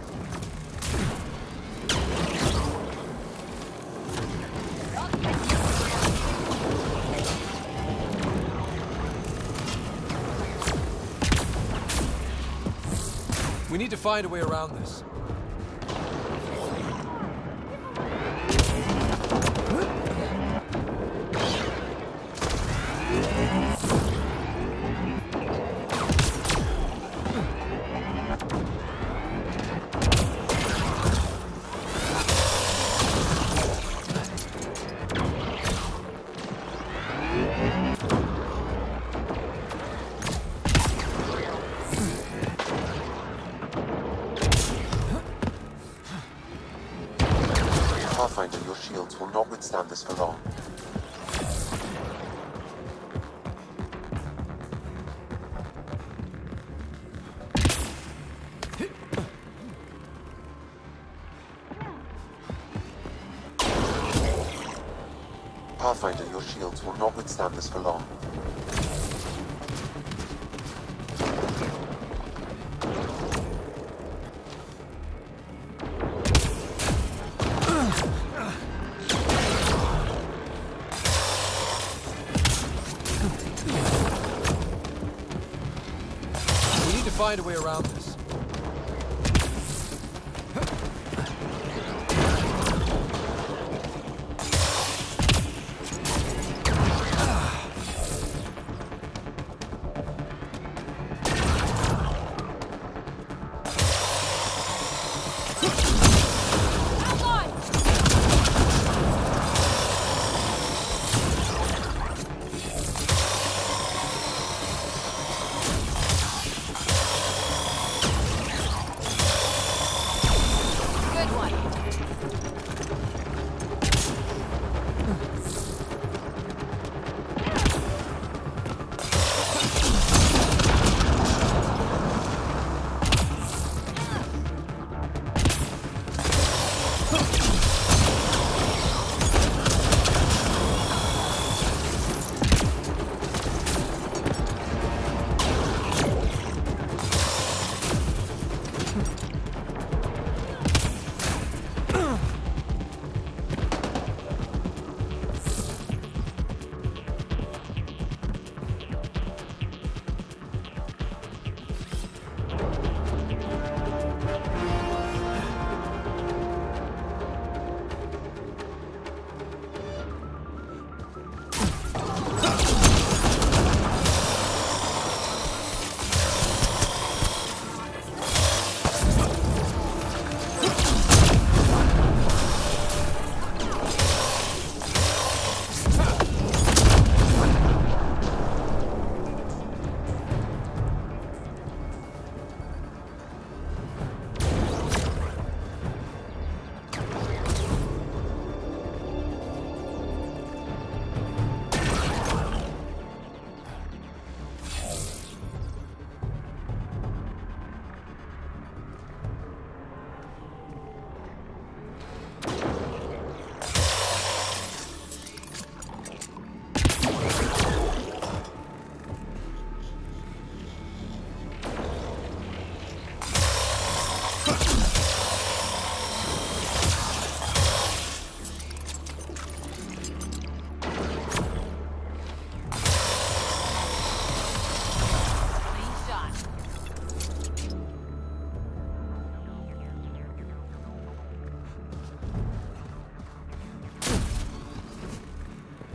We need to find a way around this. Pathfinder, your shields will not withstand this for long. Pathfinder, your shields will not withstand this for long. We need to find a way around this.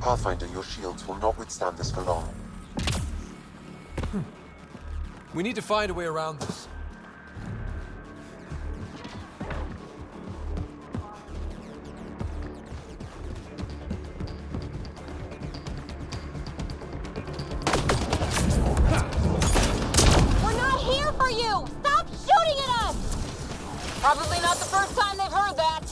Pathfinder, your shields will not withstand this for long. We need to find a way around this. We're not here for you! Stop shooting at us! Probably not the first time they've heard that.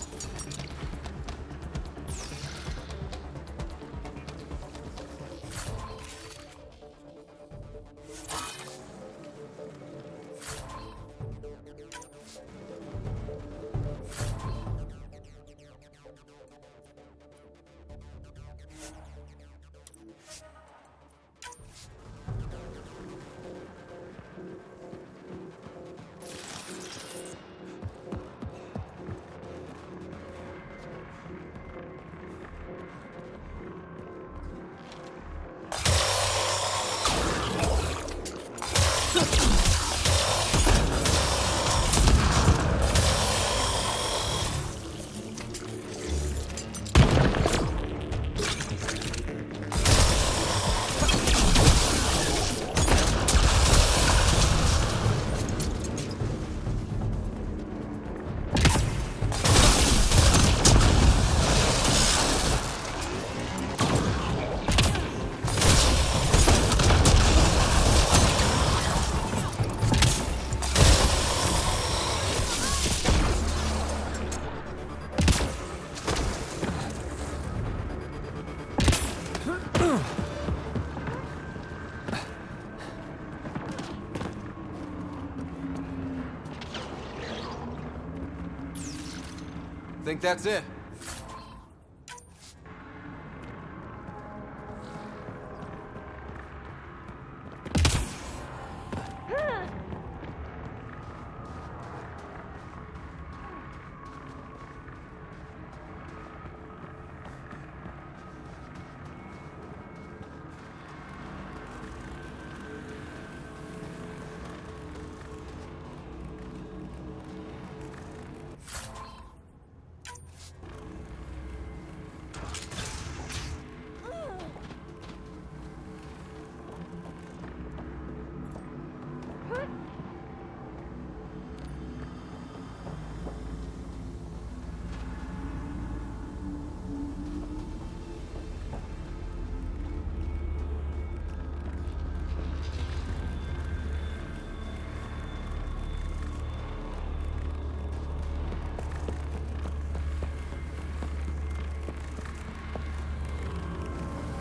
Think that's it?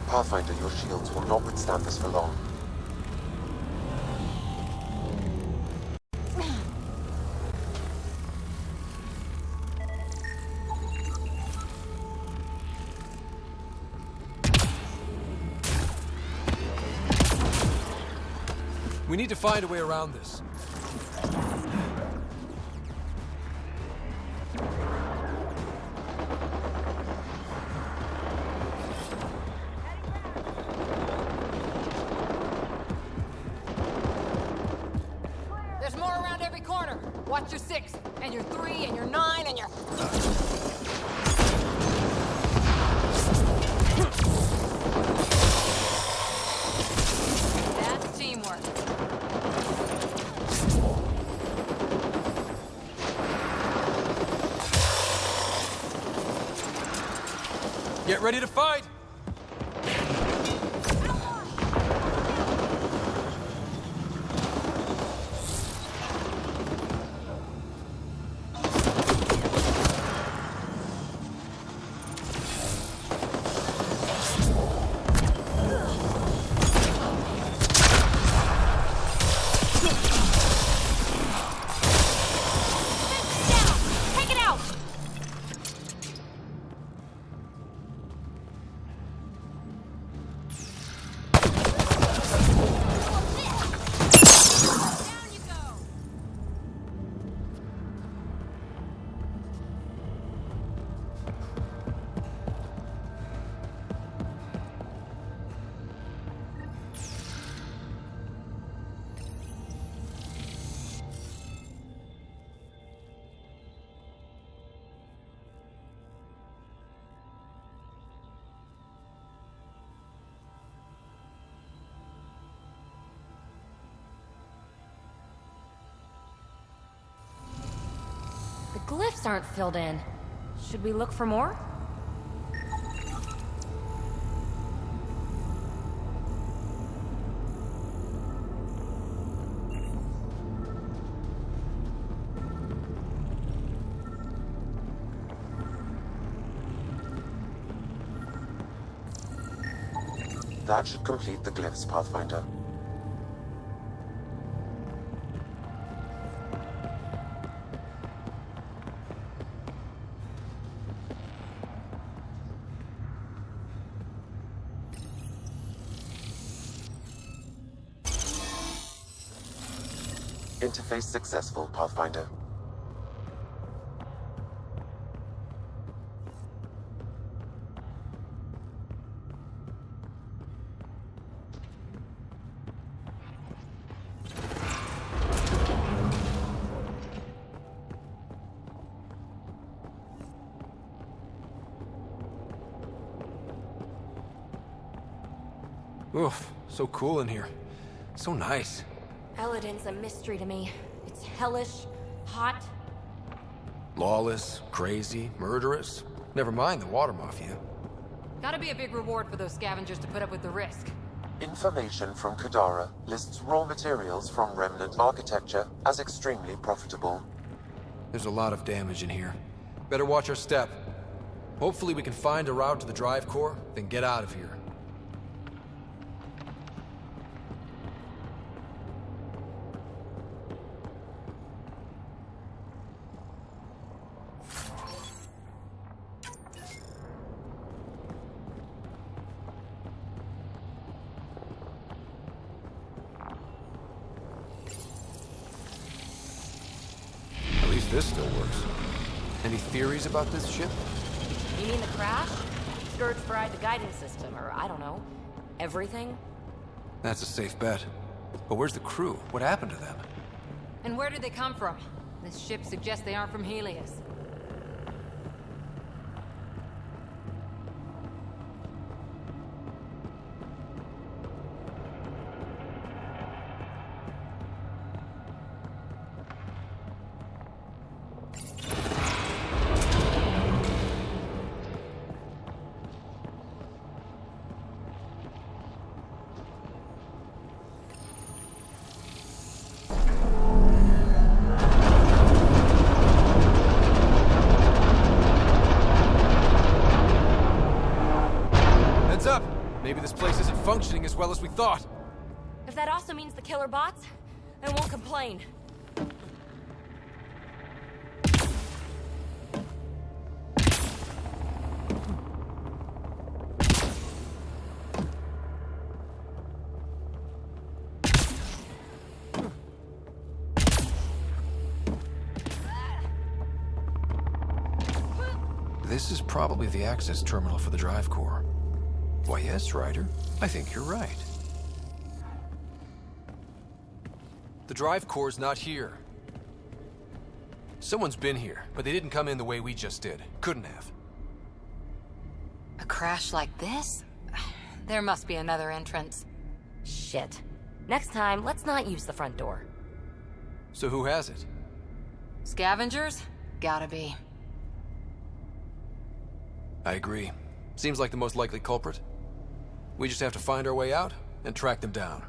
Pathfinder, your shields will not withstand this for long. We need to find a way around this. There's more around every corner. Watch your 6, and your 3, and your 9, and your... That's teamwork. Get ready to fight! glyphs aren't filled in. Should we look for more? That should complete the glyphs, Pathfinder. Interface successful, Pathfinder. Oof, so cool in here. So nice. Eladin's a mystery to me. It's hellish, hot. Lawless, crazy, murderous. Never mind the water mafia. Gotta be a big reward for those scavengers to put up with the risk. Information from Kadara lists raw materials from Remnant architecture as extremely profitable. There's a lot of damage in here. Better watch our step. Hopefully we can find a route to the drive core, then get out of here. This still works. Any theories about this ship? You mean the crash? Scourge fried the guiding system, or I don't know, everything? That's a safe bet. But where's the crew? What happened to them? And where did they come from? This ship suggests they aren't from Helios. Maybe this place isn't functioning as well as we thought. If that also means the killer bots, I won't complain. This is probably the access terminal for the drive core. Why, yes, Ryder. I think you're right. The drive core's not here. Someone's been here, but they didn't come in the way we just did. Couldn't have. A crash like this? There must be another entrance. Shit. Next time, let's not use the front door. So who has it? Scavengers? Gotta be. I agree. Seems like the most likely culprit. We just have to find our way out and track them down.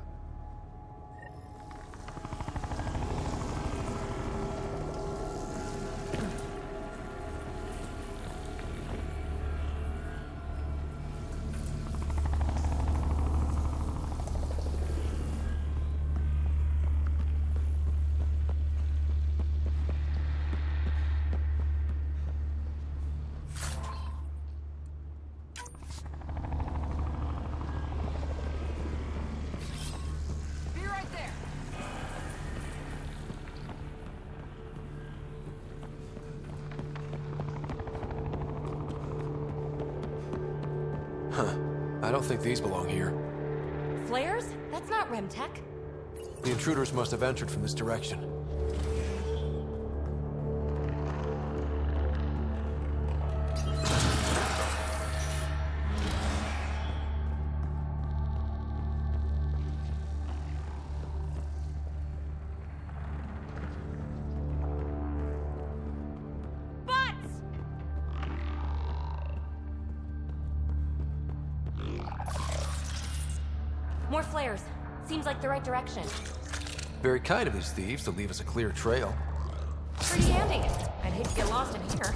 I don't think these belong here. Flares? That's not Rem tech. The intruders must have entered from this direction. More flares. Seems like the right direction. Very kind of these thieves to leave us a clear trail. Pretty handy. I'd hate to get lost in here.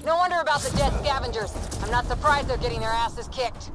No wonder about the dead scavengers. I'm not surprised they're getting their asses kicked.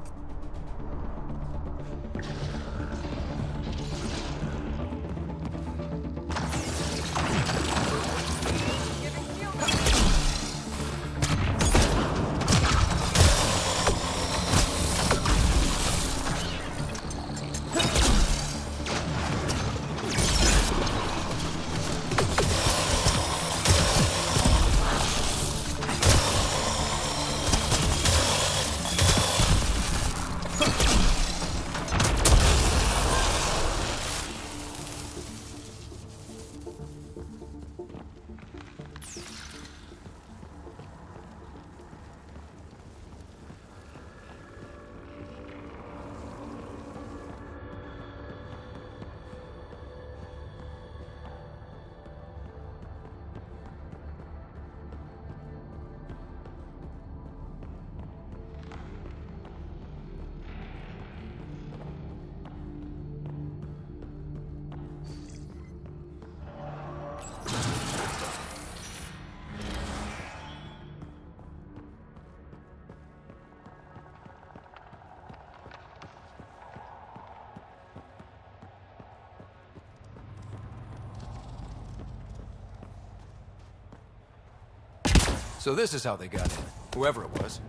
So this is how they got in, whoever it was.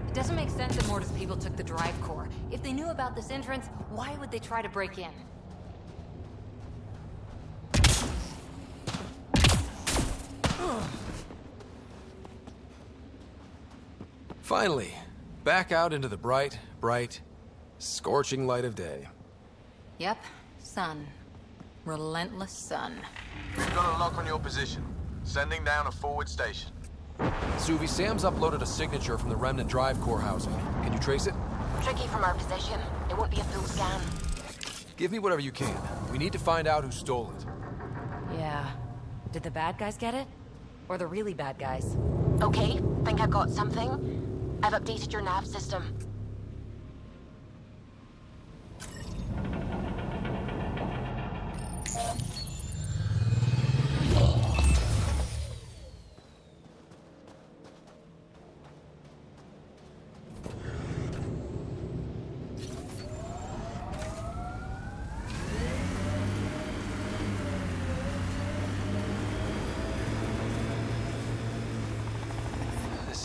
It doesn't make sense that Morta's people took the drive core. If they knew about this entrance, why would they try to break in? Finally, back out into the bright, scorching light of day. Yep, sun. Relentless sun. We've got a lock on your position. Sending down a forward station. Suvi, Sam's uploaded a signature from the Remnant Drive Core housing. Can you trace it? Tricky from our position. It won't be a full scan. Give me whatever you can. We need to find out who stole it. Yeah. Did the bad guys get it? Or the really bad guys? Okay, think I've got something. I've updated your nav system.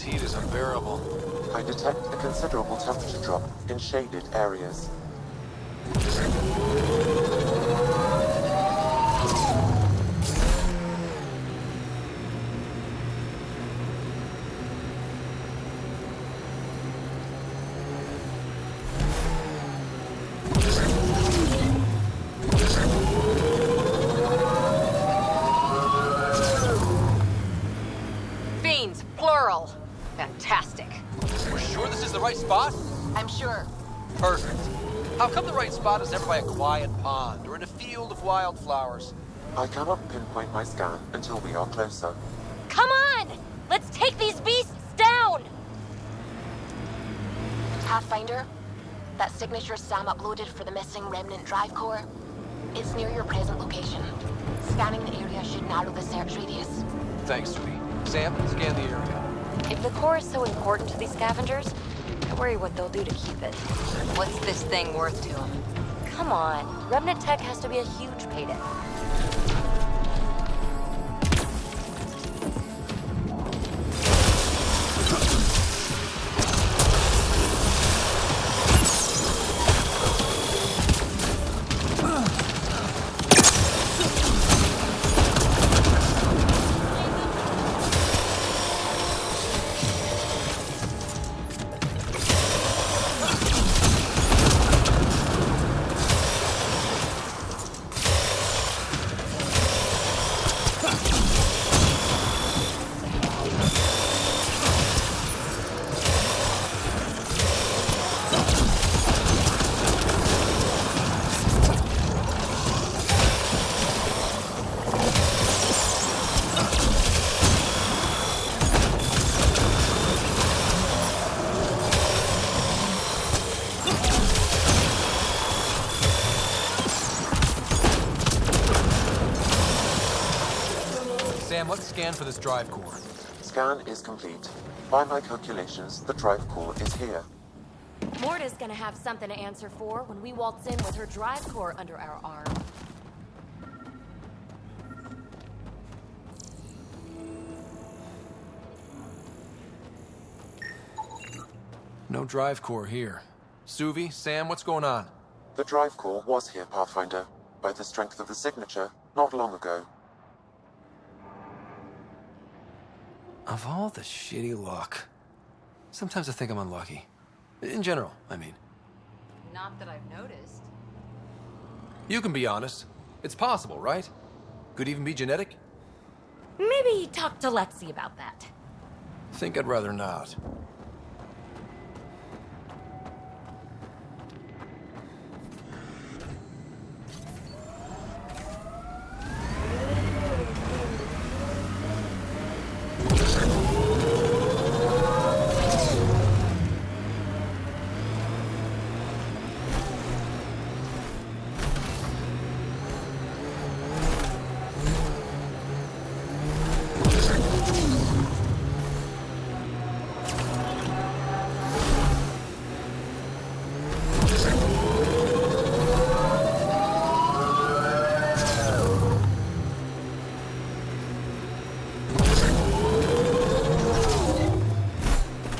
Heat is unbearable. I detect a considerable temperature drop in shaded areas. Fiends, plural. Fantastic. We're sure this is the right spot? I'm sure. Perfect. How come the right spot is never by a quiet pond or in a field of wildflowers? I cannot pinpoint my scan until we are closer. Come on! Let's take these beasts down! Pathfinder, that signature Sam uploaded for the missing Remnant Drive Core, it's near your present location. Scanning the area should narrow the search radius. Thanks, Suvi. Sam, scan the area. If the core is so important to these scavengers, I worry what they'll do to keep it. What's this thing worth to them? Come on, Remnant Tech has to be a huge payday. let's scan for this drive core. Scan is complete. By my calculations, the drive core is here. Morta's gonna have something to answer for when we waltz in with her drive core under our arm. No drive core here. Suvi, Sam, what's going on? The drive core was here, Pathfinder, by the strength of the signature, not long ago. Of all the shitty luck. Sometimes I think I'm unlucky. In general, I mean. Not that I've noticed. You can be honest. It's possible, right? Could even be genetic? Maybe talk to Lexi about that. Think I'd rather not.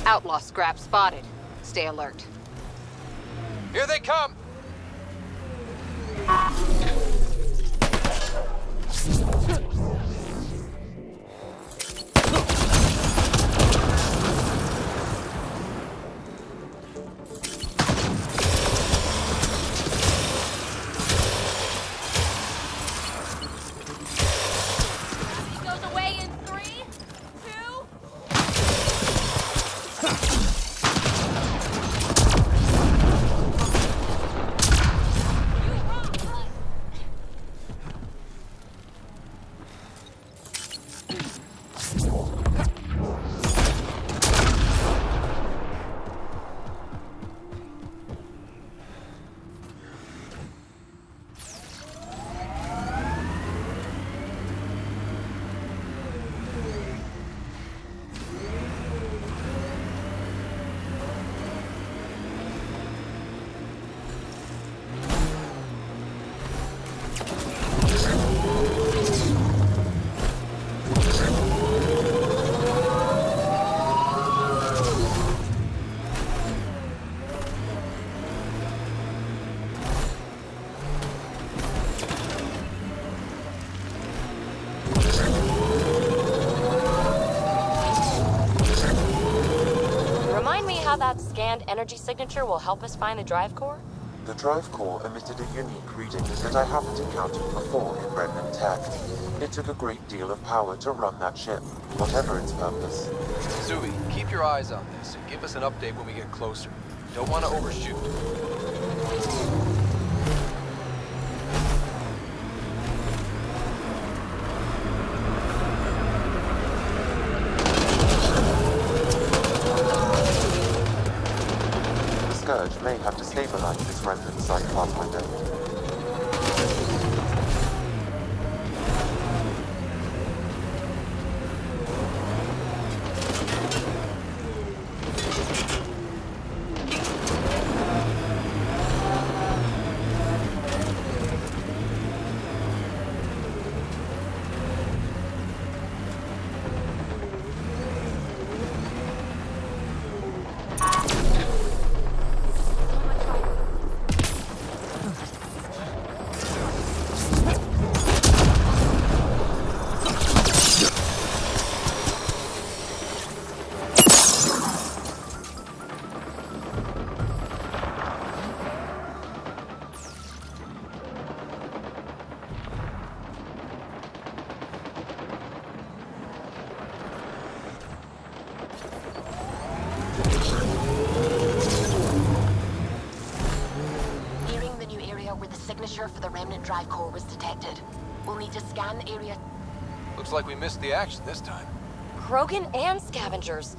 Outlaw scrap spotted. Stay alert. Here they come! Goes away in 3, 2... how that scanned energy signature will help us find the drive core? The drive core emitted a unique reading that I haven't encountered before in remnant tech. It took a great deal of power to run that ship, whatever its purpose. Suvi, keep your eyes on this and give us an update when we get closer. Don't want to overshoot. Scourge may have to stabilize this remnant site, Pathfinder. For the remnant drive core was detected. We'll need to scan the area. Looks like we missed the action this time. Krogan and scavengers.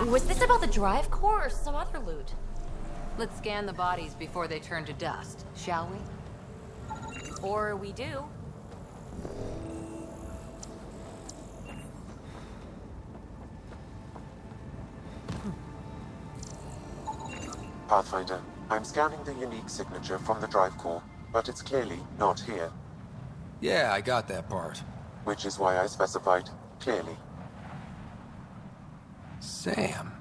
Was this about the drive core or some other loot? Let's scan the bodies before they turn to dust, shall we? Or we do. Pathfinder, I'm scanning the unique signature from the drive core, but it's clearly not here. Yeah, I got that part. Which is why I specified clearly. Sam,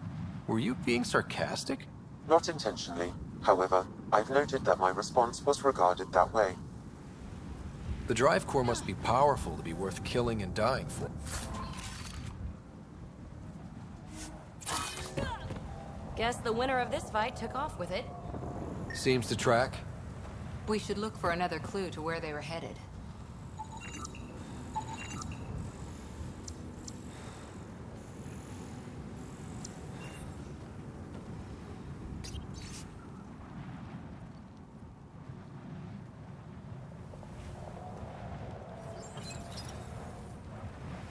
were you being sarcastic? Not intentionally. However, I've noted that my response was regarded that way. The drive core must be powerful to be worth killing and dying for. Guess the winner of this fight took off with it. Seems to track. We should look for another clue to where they were headed.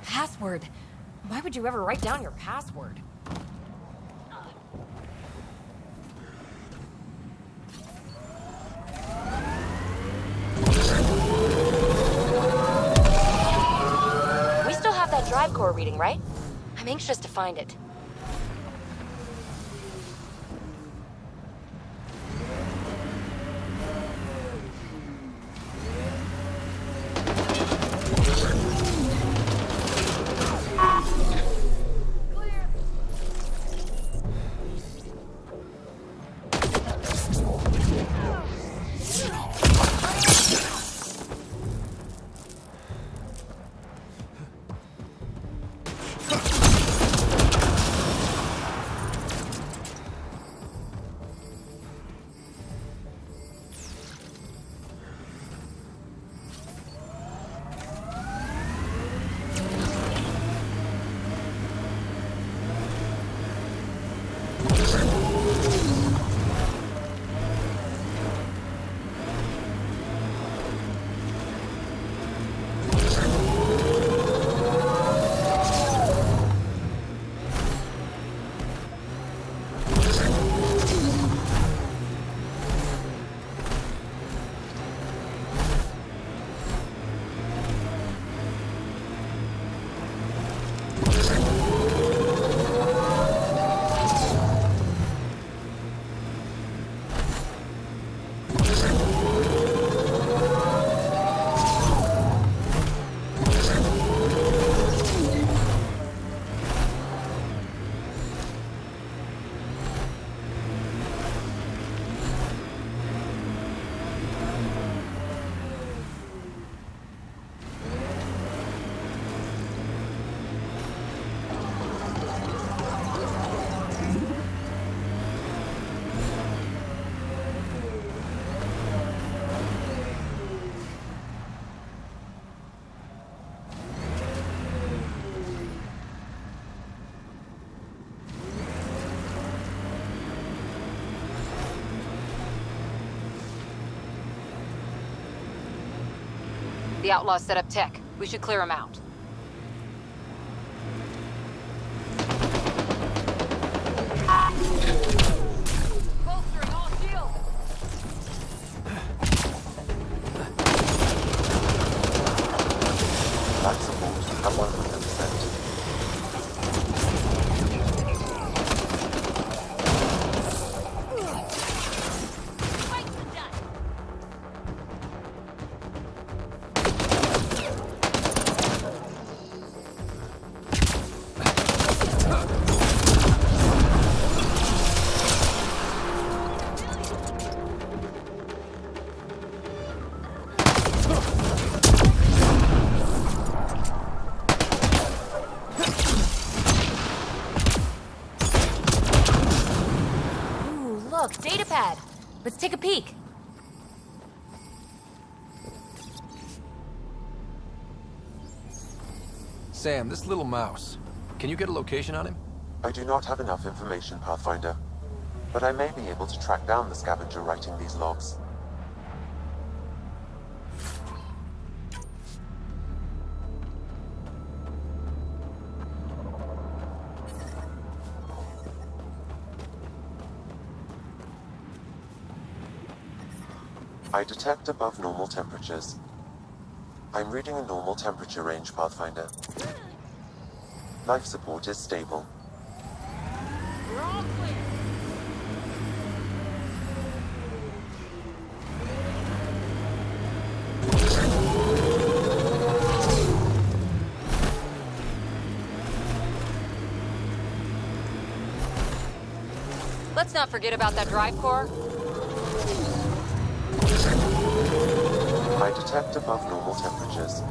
Password. Why would you ever write down your password? We still have that drive core reading, right? I'm anxious to find it. The outlaws set up tech. We should clear them out. Bolstering all shields! Life support at 100%. Look, datapad. Let's take a peek. Sam, this little mouse. Can you get a location on him? I do not have enough information, Pathfinder. But I may be able to track down the scavenger writing these logs. I detect above normal temperatures. I'm reading a normal temperature range, Pathfinder. Life support is stable. We're all clear. Let's not forget about that drive core. I detect above normal temperatures.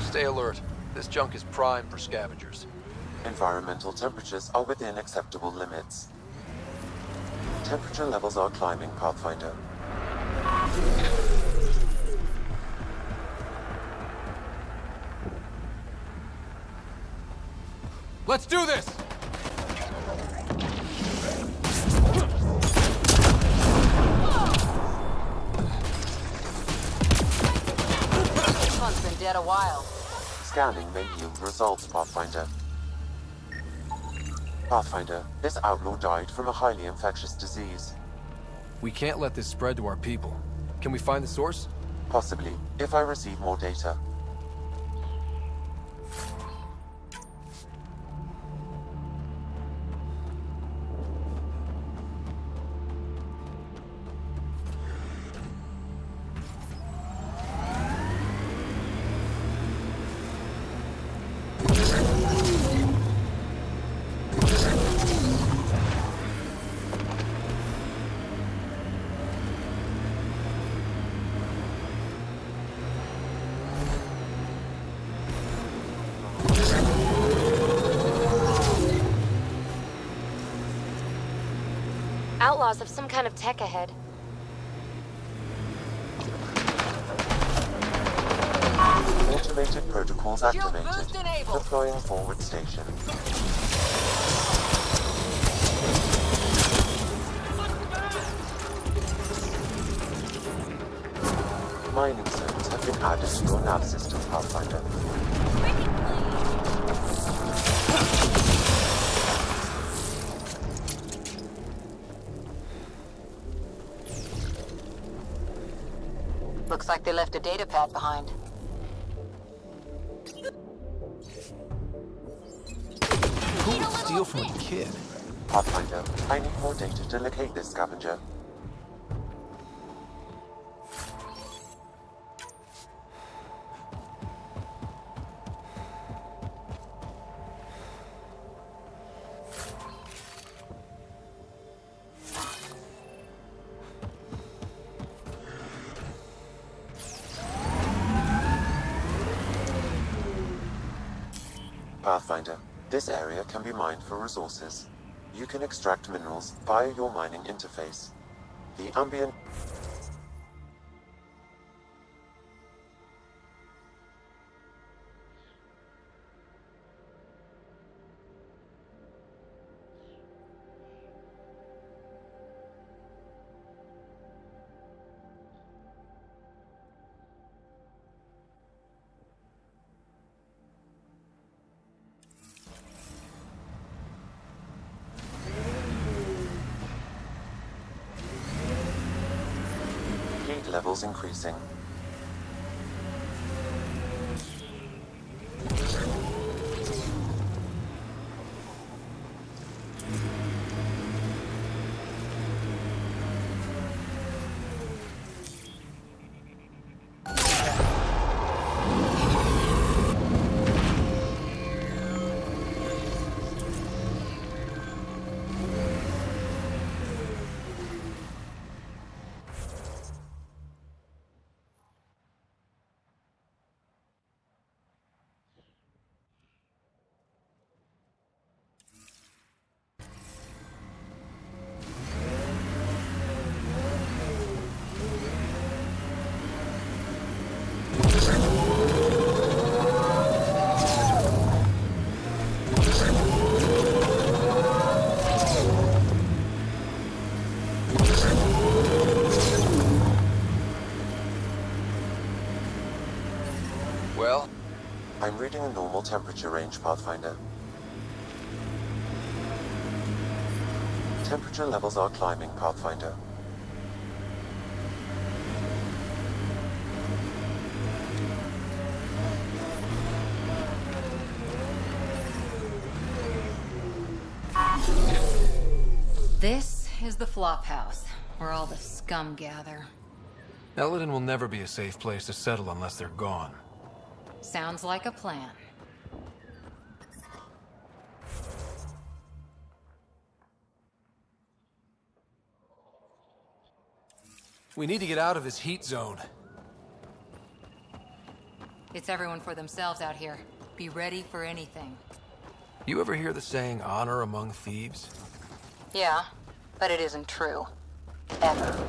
Stay alert. This junk is prime for scavengers. Environmental temperatures are within acceptable limits. Temperature levels are climbing, Pathfinder. Let's do this! This one's been dead a while. Scanning may yield results, Pathfinder. Pathfinder, this outlaw died from a highly infectious disease. We can't let this spread to our people. Can we find the source? Possibly, if I receive more data. Outlaws have some kind of tech ahead. Automated protocols activated. Deploying forward station. Mining zones have been added to your nav system, Pathfinder. Looks like they left a data pad behind. Who would steal from a kid? Pathfinder, I need more data to locate this scavenger. Pathfinder, this area can be mined for resources. You can extract minerals via your mining interface. The ambient... Heat levels increasing. reading a normal temperature range, Pathfinder. Temperature levels are climbing, Pathfinder. This is the flop house, where all the scum gather. Eldon will never be a safe place to settle unless they're gone. Sounds like a plan. We need to get out of this heat zone. It's everyone for themselves out here. Be ready for anything. You ever hear the saying, honor among thieves? Yeah, but it isn't true. Ever.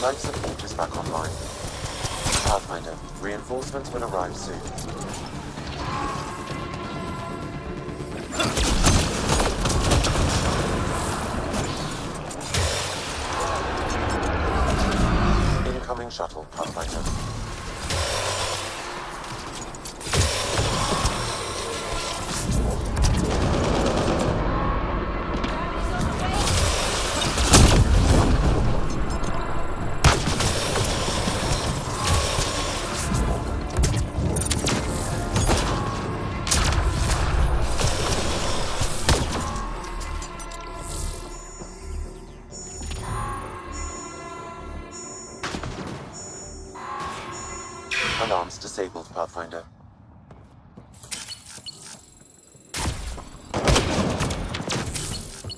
Life support is back online. Pathfinder, reinforcements will arrive soon. Incoming shuttle, Pathfinder. Alarms disabled, Pathfinder.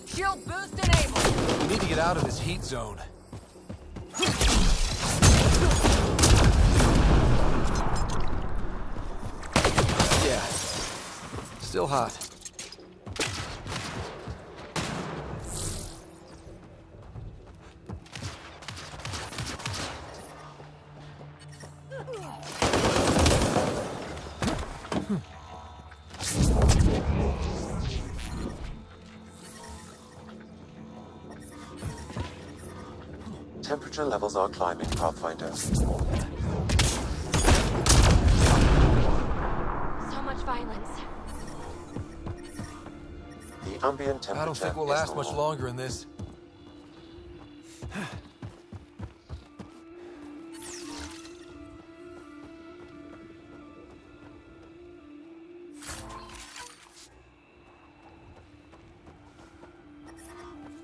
Shield boost enabled. We need to get out of this heat zone. Yeah. Still hot. Temperature levels are climbing, Pathfinder. So much violence. The ambient temperature I don't think we'll is last much normal. longer in this.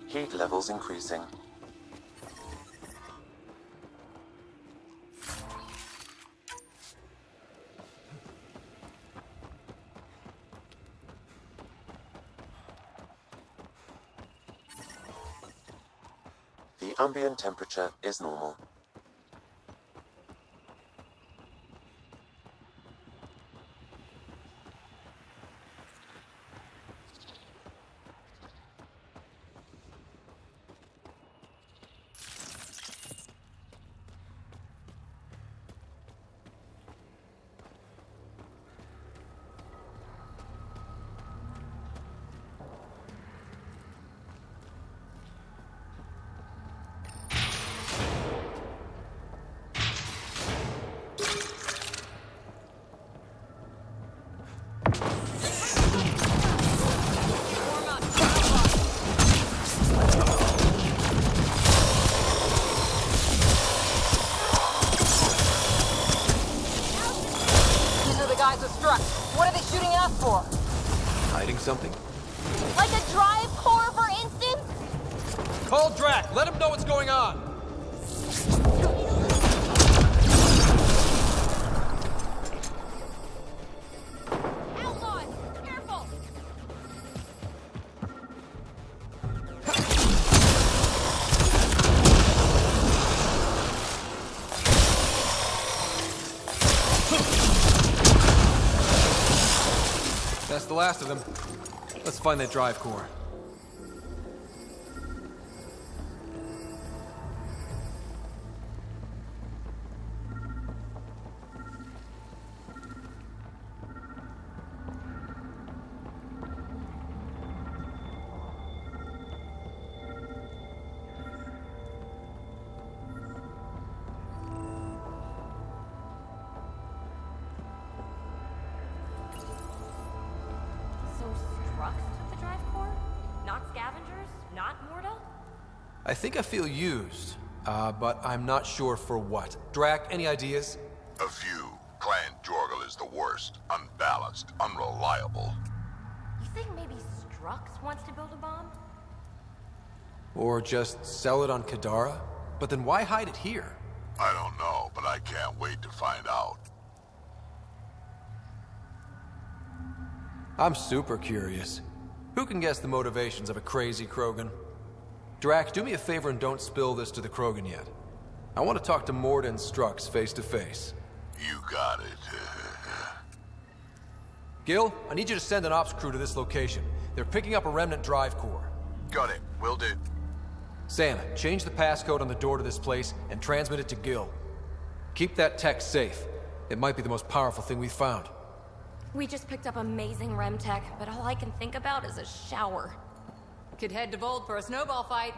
Heat levels increasing. The ambient temperature is normal. What are they shooting us for? Hiding something? Like a drive core, for instance? Call Drac! Let him know what's going on! Outlaws! Careful! last of them. Let's find that drive core. I think I feel used, but I'm not sure for what. Drac, any ideas? A few. Clan Jorgal is the worst. Unbalanced, unreliable. You think maybe Strux wants to build a bomb? Or just sell it on Kadara? But then why hide it here? I don't know, but I can't wait to find out. I'm super curious. Who can guess the motivations of a crazy Krogan? Drac, do me a favor and don't spill this to the Krogan yet. I want to talk to Mord and Strux face to face. You got it. Gil, I need you to send an ops crew to this location. They're picking up a remnant drive core. Got it. Will do. Sam, change the passcode on the door to this place and transmit it to Gil. Keep that tech safe. It might be the most powerful thing we've found. We just picked up amazing rem tech, but all I can think about is a shower. Could head to Bold for a snowball fight.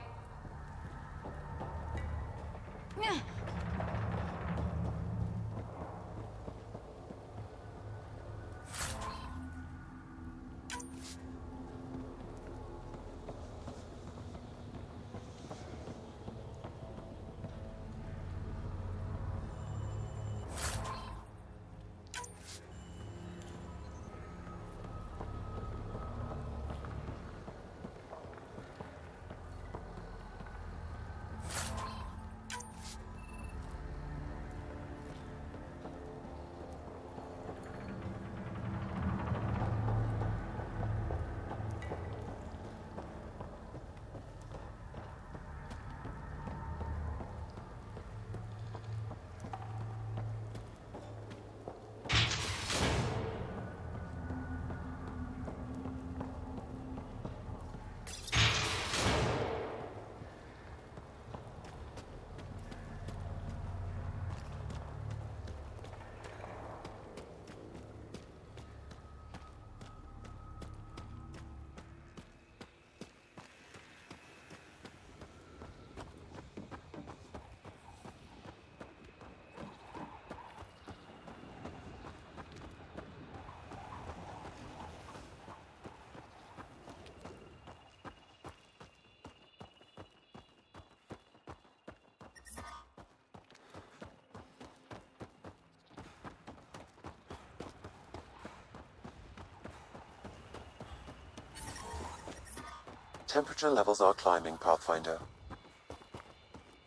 Temperature levels are climbing, Pathfinder.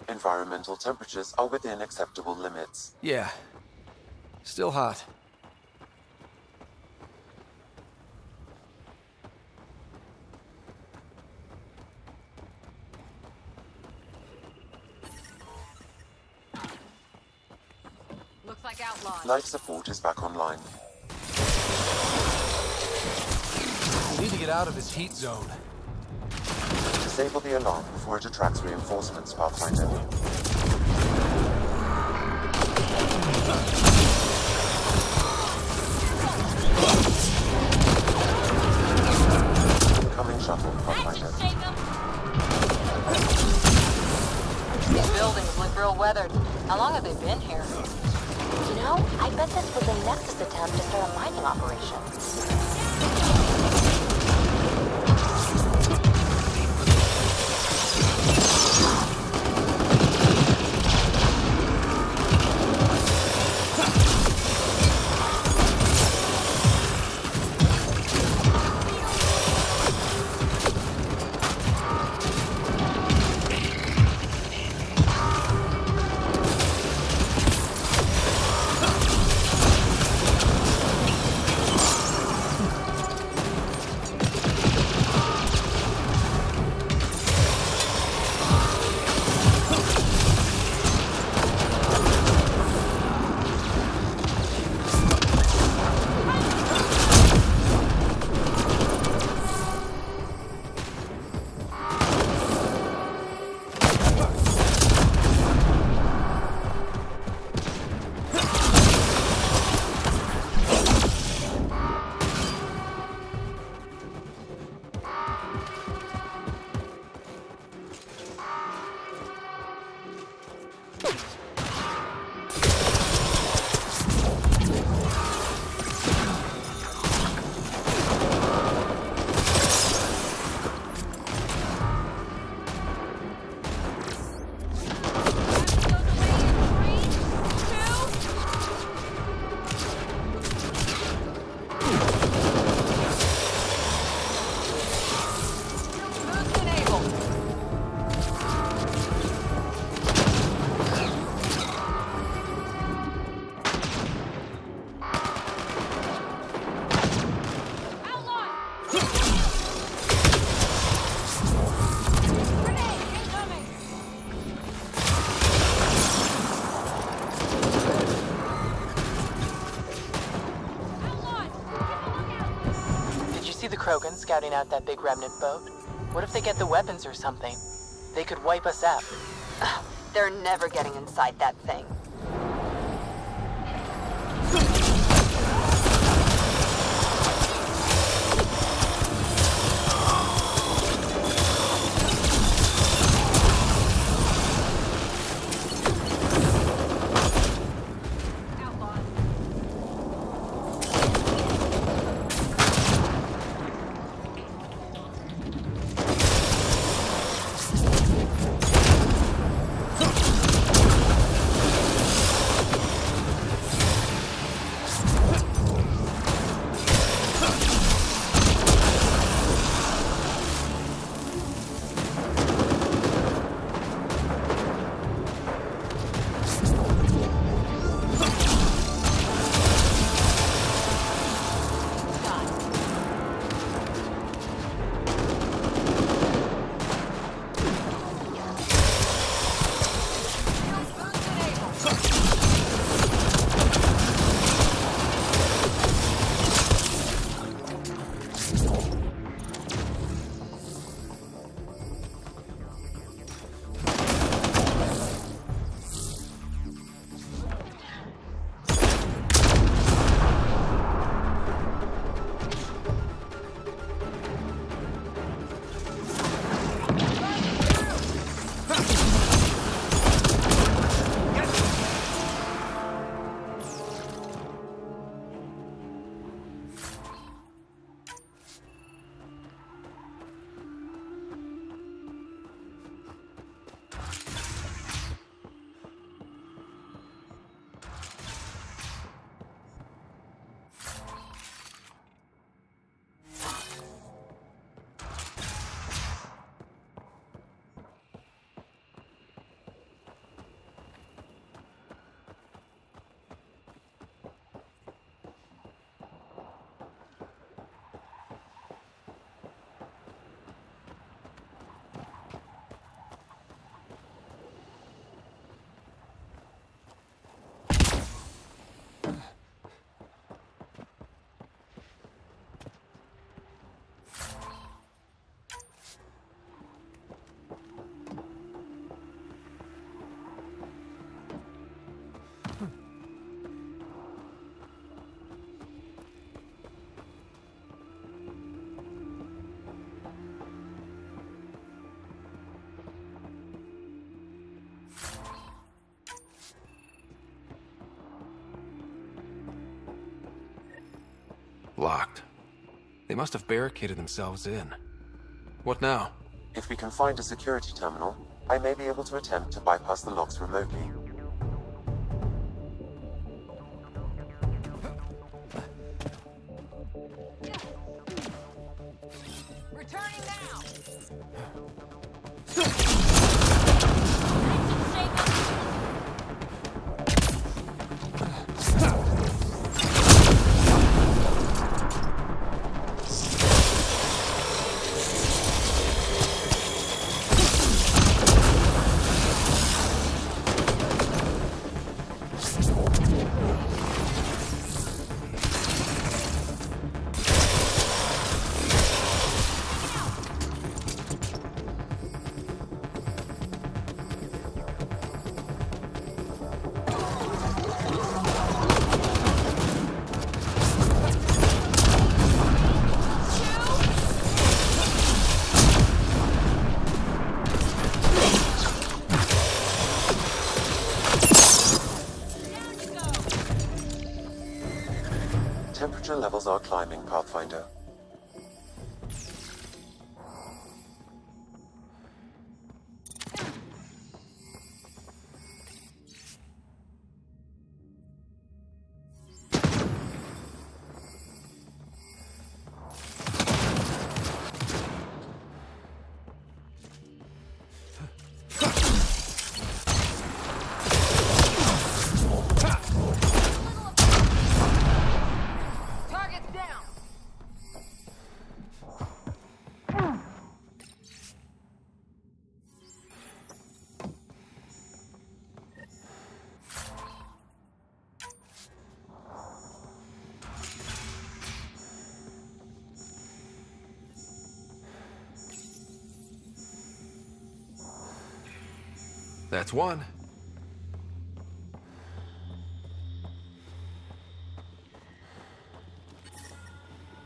Environmental temperatures are within acceptable limits. Yeah. Still hot. Looks like outlaws. Life support is back online. We need to get out of this heat zone. Disable the alarm before it attracts reinforcements, Pathfinder. Incoming shuttle, Pathfinder. These buildings look real weathered. How long have they been here? You know, I bet this was a Nexus attempt to start a mining operation. Krogan scouting out that big remnant boat? What if they get the weapons or something? They could wipe us out. They're never getting inside that thing. Locked. They must have barricaded themselves in. What now? If we can find a security terminal, I may be able to attempt to bypass the locks remotely. Returning now! Temperature levels are climbing, Pathfinder. Target's down! That's one.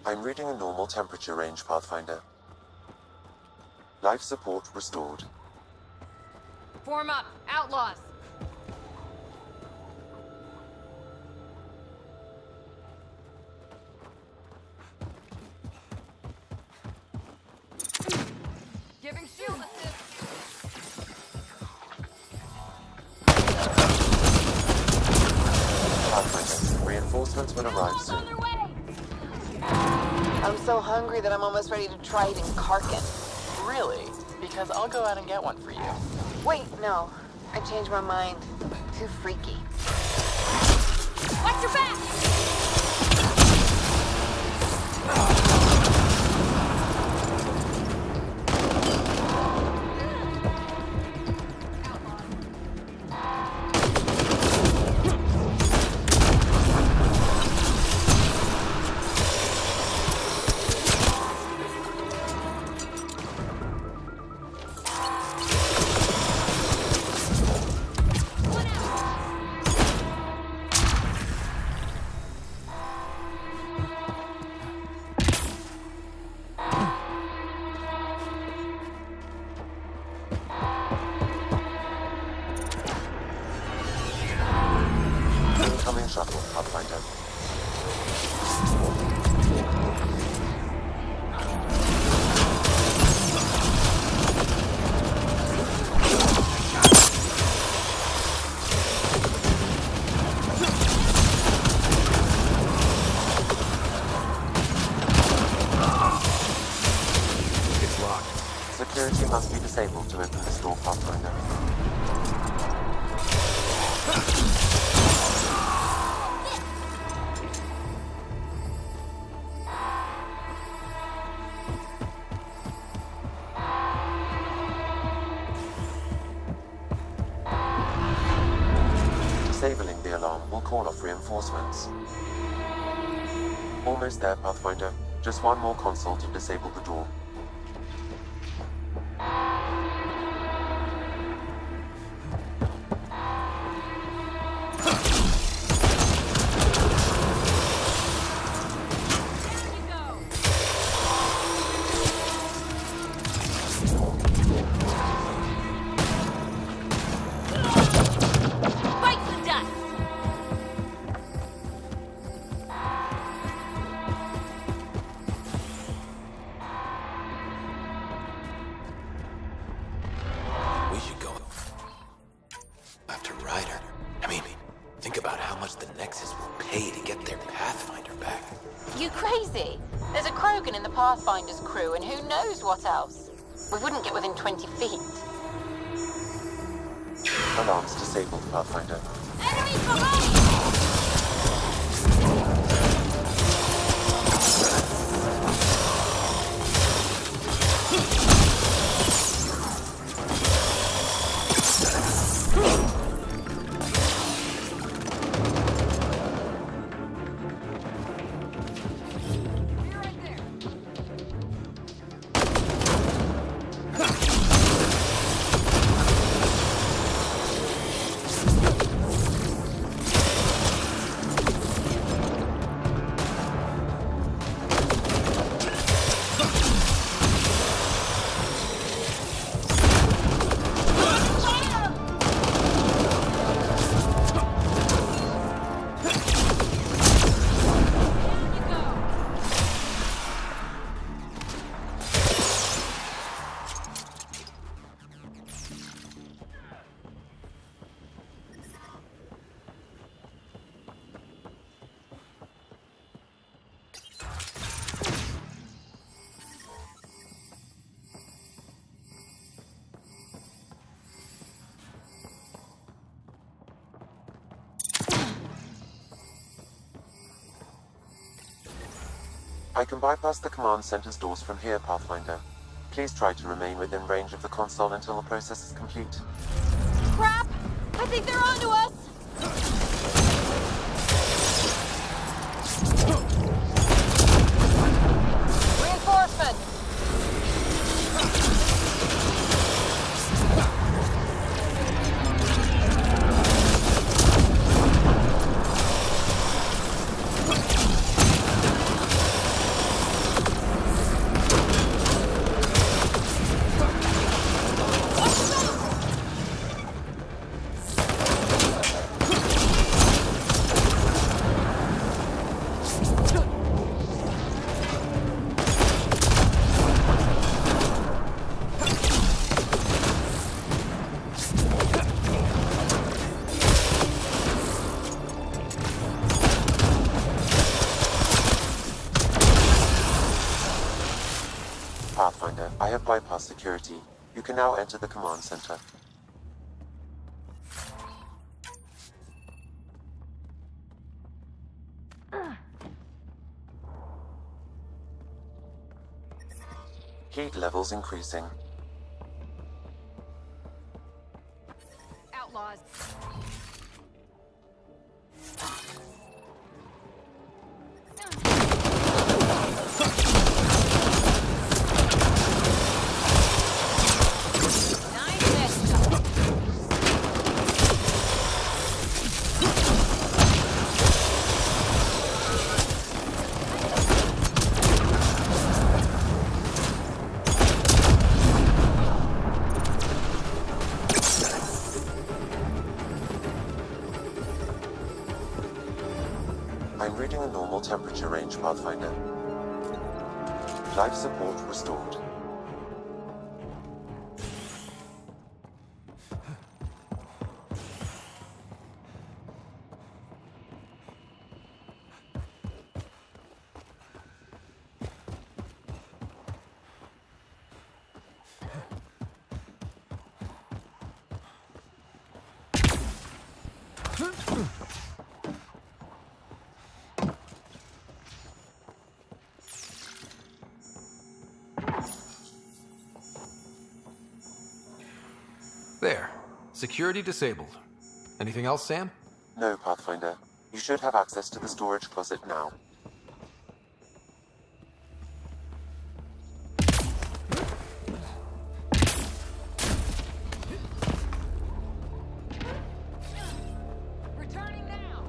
I'm reading a normal temperature range, Pathfinder. Life support restored. Form up, outlaws. Giving shield assist. Pathfinder, reinforcements will arrive soon. I'm so hungry that I'm almost ready to try eating Karkin. Really? Because I'll go out and get one for you. Wait, no. I changed my mind. Too freaky. Watch your back! Incoming shuttle, Pathfinder. It's locked. Security must be disabled to open this door, Pathfinder. Disabling the alarm will call off reinforcements. Almost there, Pathfinder. Just one more console to disable the door. Bite the dust! We should go after Ryder. I mean, think about how much the Nexus will pay to get their Pathfinder back. You crazy? There's a Krogan in the Pathfinder's crew, and who knows what else? We wouldn't get within 20 feet. Alarms disabled, Pathfinder. Enemies behind! I can bypass the command center's doors from here, Pathfinder. Please try to remain within range of the console until the process is complete. Crap! I think they're onto us! Reinforcement! Pathfinder. I have bypassed security. You can now enter the command center. Heat levels increasing. Outlaws. I'm reading a normal temperature range, Pathfinder. Life support restored. There. Security disabled. Anything else, Sam? No, Pathfinder. You should have access to the storage closet now. Returning now.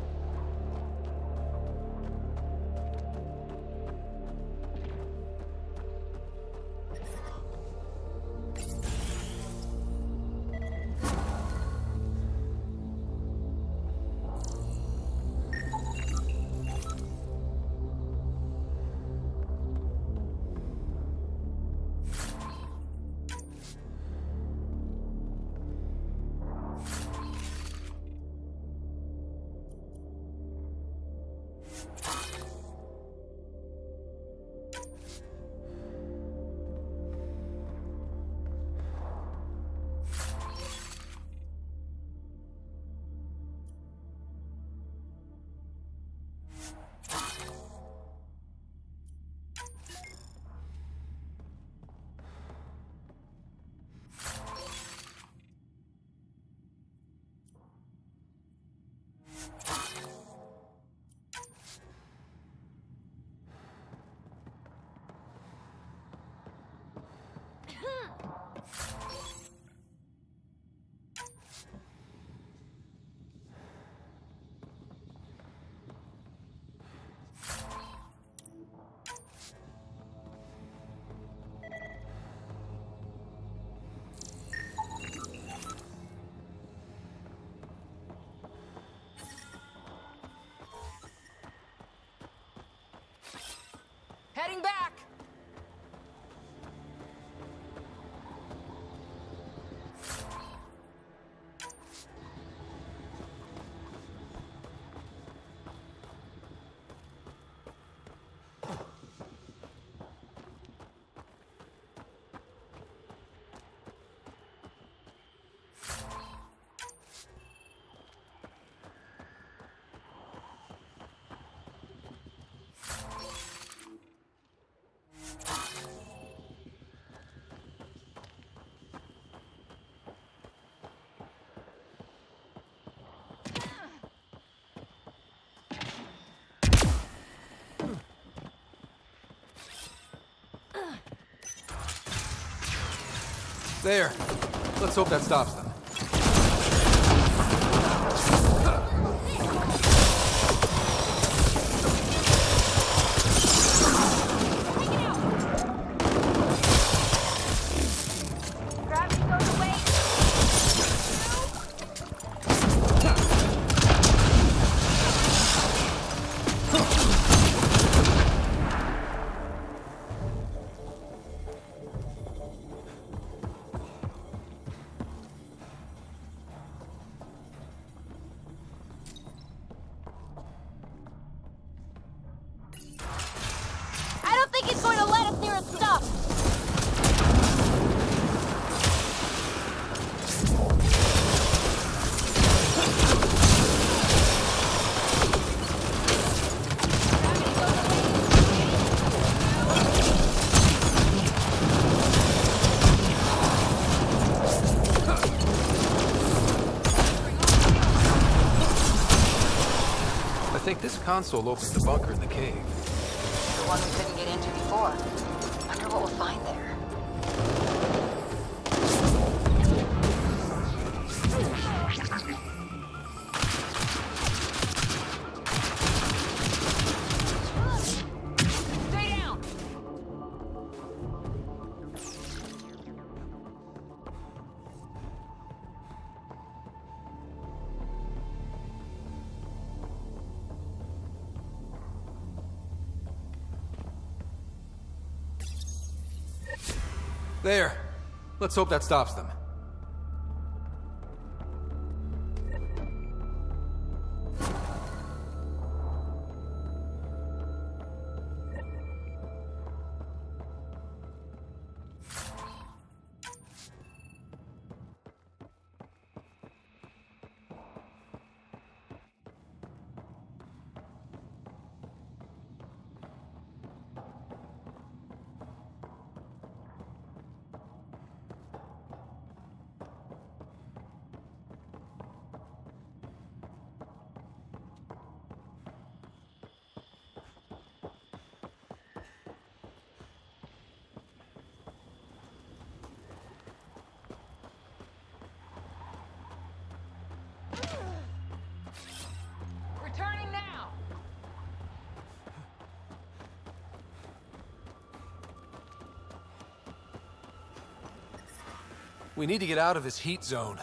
Heading back! There. Let's hope that stops them. This console opens the bunker in the cave. The one we couldn't get into before. Wonder what we'll find there. Stay down! There. Let's hope that stops them. Returning now! We need to get out of this heat zone.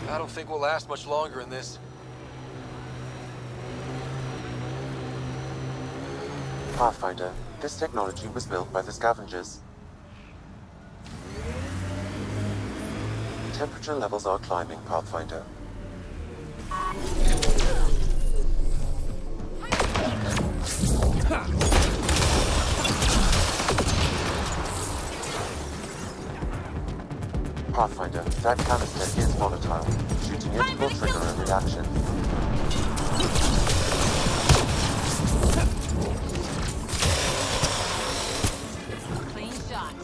I don't think we'll last much longer in this. Pathfinder, this technology was built by the scavengers. Temperature levels are climbing, Pathfinder. Pathfinder, that canister is volatile. Shooting it will trigger a reaction. Clean shot.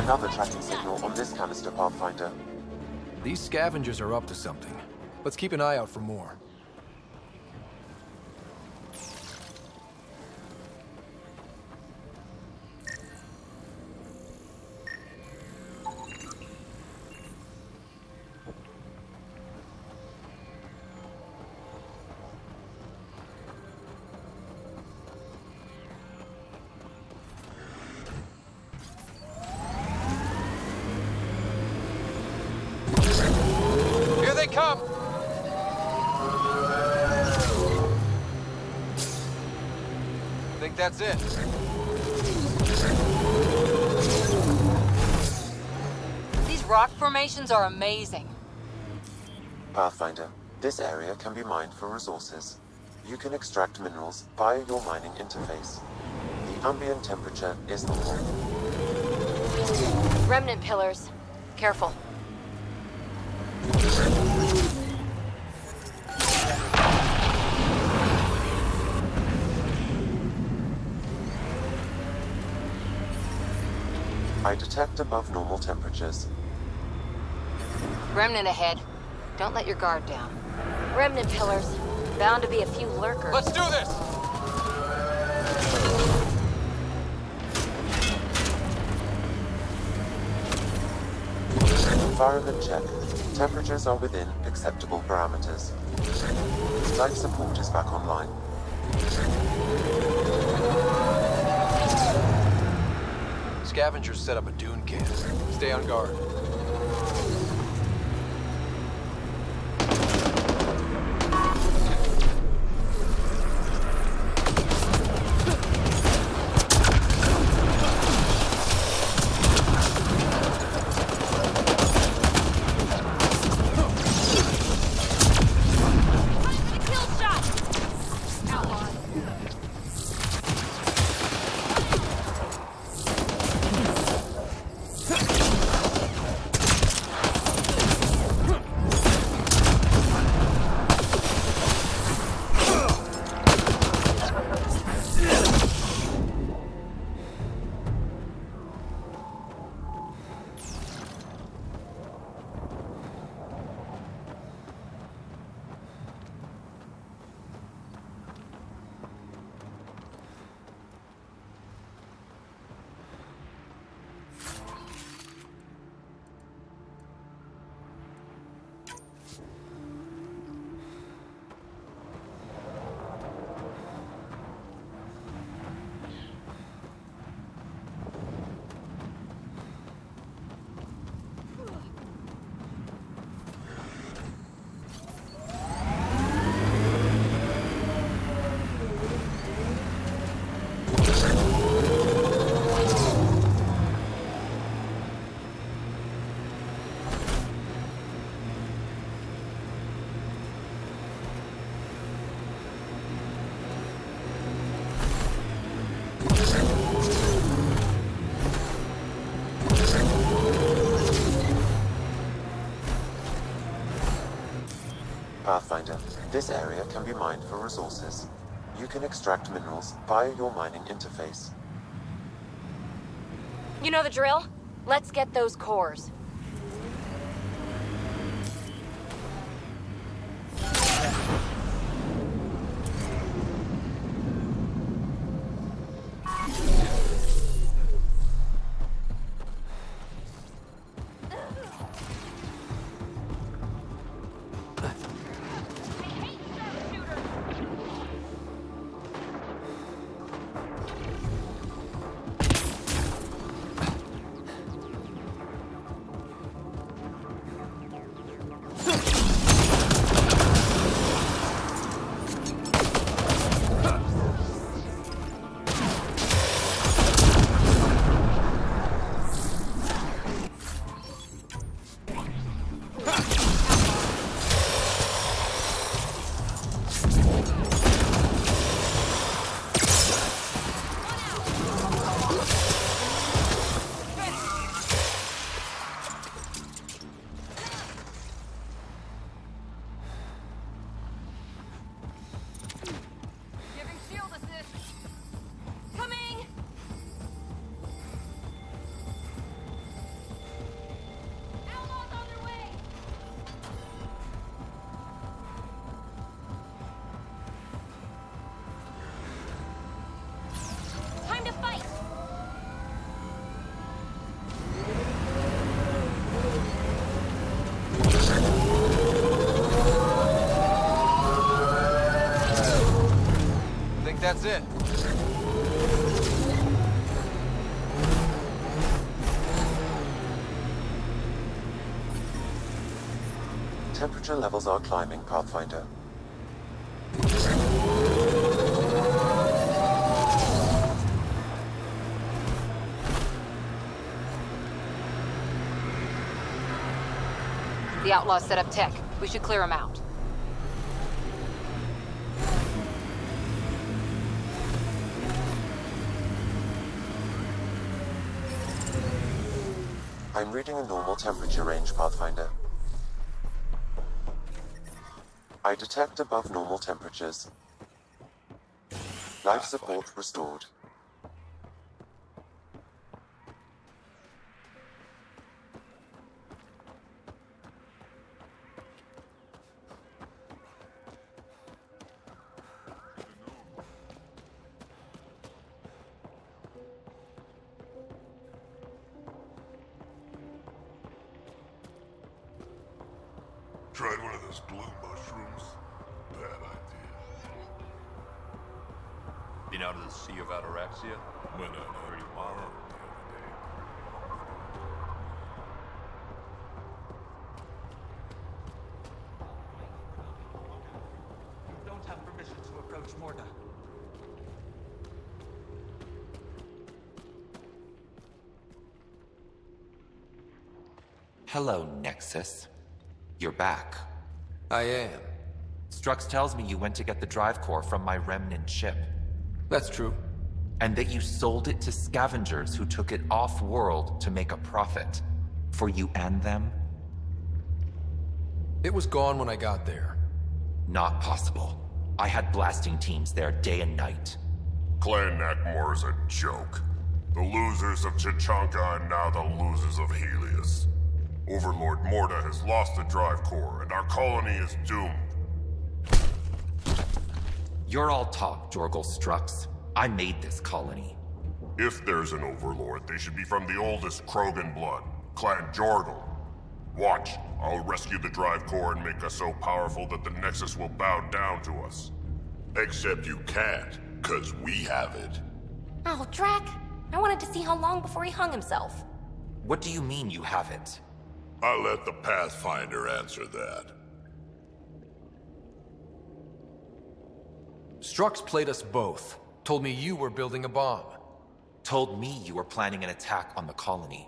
Another tracking signal on this canister, Pathfinder. These scavengers are up to something. Let's keep an eye out for more. Here they come! Think that's it. These rock formations are amazing. Pathfinder, this area can be mined for resources. You can extract minerals via your mining interface. The ambient temperature is normal. Remnant pillars. Careful. I detect above normal temperatures. Remnant ahead. Don't let your guard down. Remnant pillars. Bound to be a few lurkers. Let's do this! Environment check. Temperatures are within acceptable parameters. Life support is back online. Scavengers set up a dune camp. Stay on guard. Pathfinder, this area can be mined for resources. You can extract minerals via your mining interface. You know the drill? Let's get those cores. That's it. Temperature levels are climbing, Pathfinder. The outlaws set up tech. We should clear them out. I'm reading a normal temperature range, Pathfinder. I detect above normal temperatures. Life support restored. Tried one of those blue mushrooms? Bad idea. Been out of the Sea of Ataraxia? Went on a Pretty wild. You don't have permission to approach Morda. Hello, Nexus. You're back. I am. Strux tells me you went to get the drive core from my remnant ship. That's true. And that you sold it to scavengers who took it off-world to make a profit. For you and them? It was gone when I got there. Not possible. I had blasting teams there day and night. Clan Nakmor is a joke. The losers of Chichanka and now the losers of Helios. Overlord Morda has lost the drive core, and our colony is doomed. You're all talk, Jorgal Strux. I made this colony. If there's an overlord, they should be from the oldest Krogan blood, Clan Jorgal. Watch, I'll rescue the drive core and make us so powerful that the Nexus will bow down to us. Except you can't, 'cause we have it. Oh, Drac. I wanted to see how long before he hung himself. What do you mean you have it? I'll let the Pathfinder answer that. Strux played us both. Told me you were building a bomb. Told me you were planning an attack on the colony.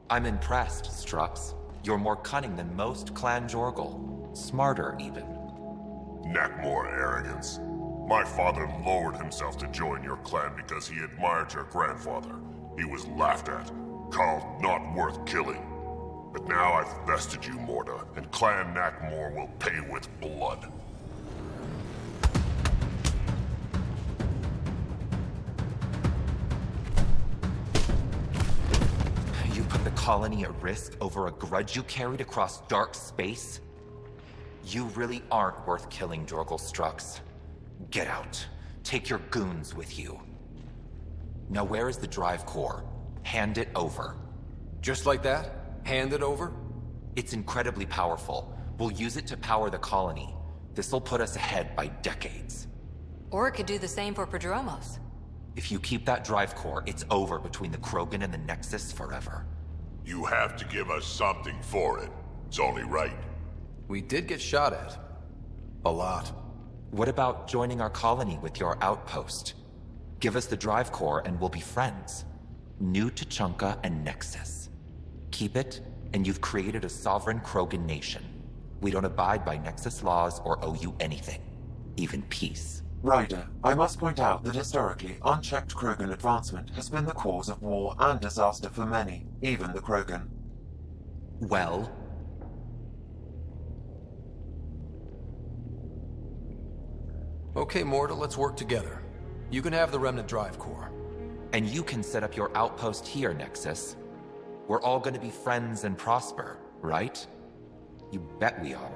I'm impressed, Strux. You're more cunning than most Clan Jorgal. Smarter, even. Nakmor arrogance. My father lowered himself to join your clan because he admired your grandfather. He was laughed at, called not worth killing. But now I've bested you, Morda, and Clan Nakmor will pay with blood. You put the colony at risk over a grudge you carried across dark space? You really aren't worth killing, Jorgal Strux. Get out. Take your goons with you. Now where is the drive core? Hand it over. Just like that? Hand it over? It's incredibly powerful. We'll use it to power the colony. This'll put us ahead by decades. Or it could do the same for Prodromos. If you keep that drive core, it's over between the Krogan and the Nexus forever. You have to give us something for it. It's only right. We did get shot at. A lot. What about joining our colony with your outpost? Give us the drive core and we'll be friends. New Tuchanka and Nexus. Keep it, and you've created a sovereign Krogan nation. We don't abide by Nexus laws or owe you anything. Even peace. Ryder, I must point out that historically, unchecked Krogan advancement has been the cause of war and disaster for many, even the Krogan. Well? Okay, Morta, let's work together. You can have the Remnant drive core. And you can set up your outpost here, Nexus. We're all gonna be friends and prosper, right? You bet we are.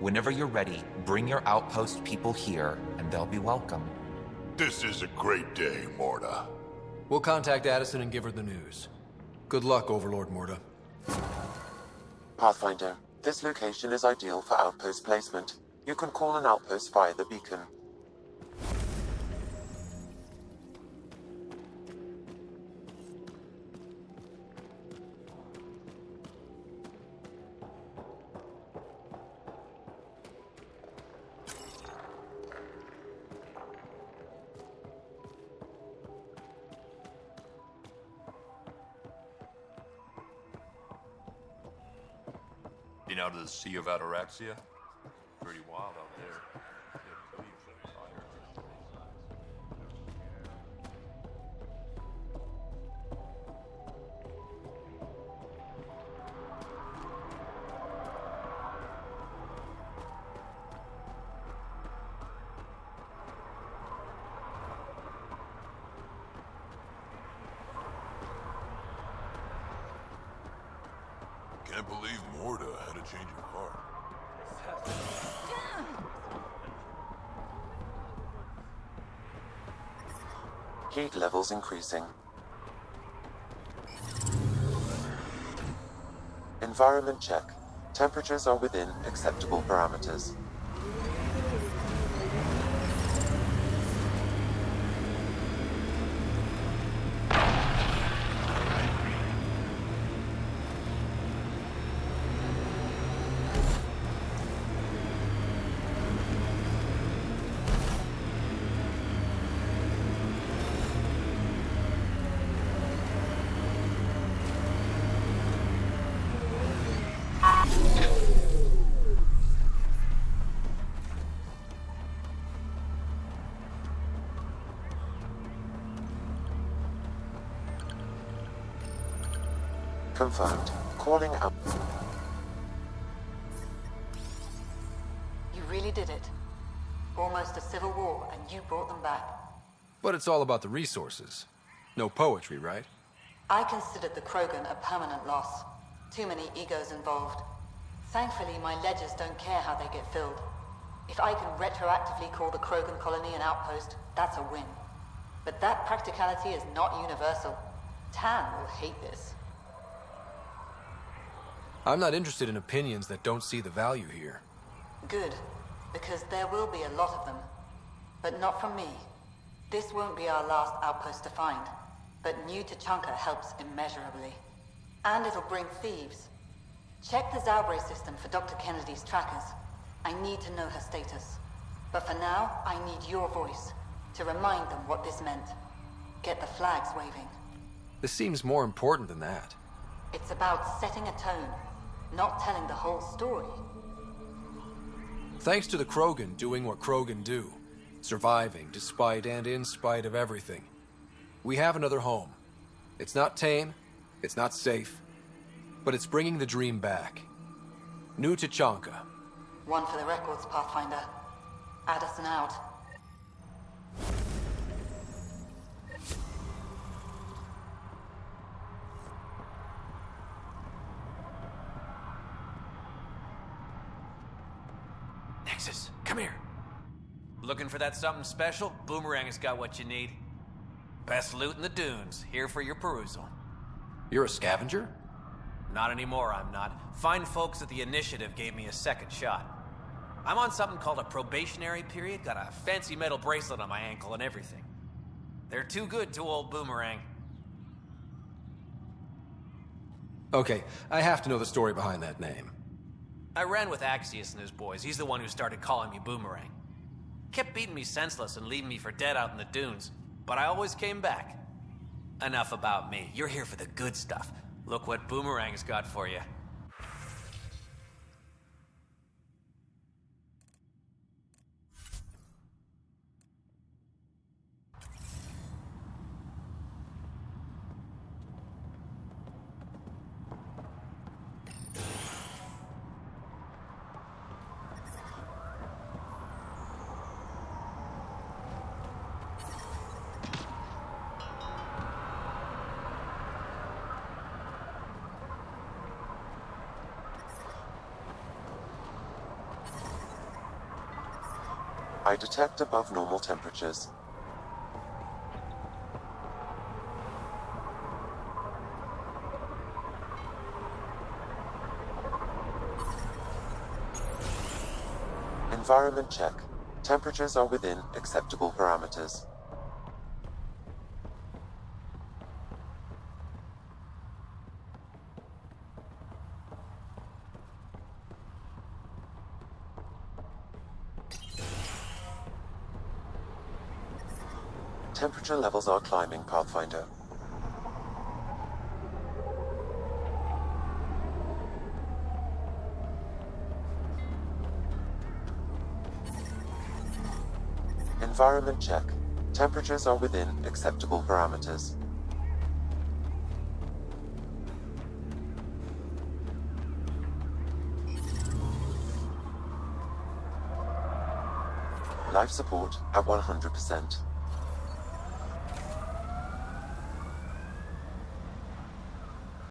Whenever you're ready, bring your outpost people here, and they'll be welcome. This is a great day, Morta. We'll contact Addison and give her the news. Good luck, Overlord Morta. Pathfinder, this location is ideal for outpost placement. You can call an outpost via the beacon. Been out of the Sea of Ataraxia? Pretty wild out there. Dead leaves and fire. Can't believe Morta had a change of heart. Heat levels increasing. Environment check. Temperatures are within acceptable parameters. Confirmed. Calling up. You really did it. Almost a civil war, and you brought them back. But it's all about the resources. No poetry, right? I considered the Krogan a permanent loss. Too many egos involved. Thankfully, my ledgers don't care how they get filled. If I can retroactively call the Krogan colony an outpost, that's a win. But that practicality is not universal. Tan will hate this. I'm not interested in opinions that don't see the value here. Good, because there will be a lot of them. But not from me. This won't be our last outpost to find, but New Tachanka helps immeasurably. And it'll bring thieves. Check the Zaubre system for Dr. Kennedy's trackers. I need to know her status. But for now, I need your voice to remind them what this meant. Get the flags waving. This seems more important than that. It's about setting a tone, not telling the whole story. Thanks to the Krogan doing what Krogan do. Surviving despite and in spite of everything. We have another home. It's not tame, it's not safe, but it's bringing the dream back. New Tachanka. One for the records, Pathfinder. Addison out. Nexus, come here. Looking for that something special? Boomerang has got what you need. Best loot in the dunes, here for your perusal. You're a scavenger? Not anymore, I'm not. Fine folks at the Initiative gave me a second shot. I'm on something called a probationary period, got a fancy metal bracelet on my ankle and everything. They're too good to old Boomerang. Okay, I have to know the story behind that name. I ran with Axius and his boys. He's the one who started calling me Boomerang. Kept beating me senseless and leaving me for dead out in the dunes, but I always came back. Enough about me. You're here for the good stuff. Look what Boomerang's got for you. I detect above normal temperatures. Environment check. Temperatures are within acceptable parameters. Temperature levels are climbing, Pathfinder. Environment check. Temperatures are within acceptable parameters. Life support at 100%.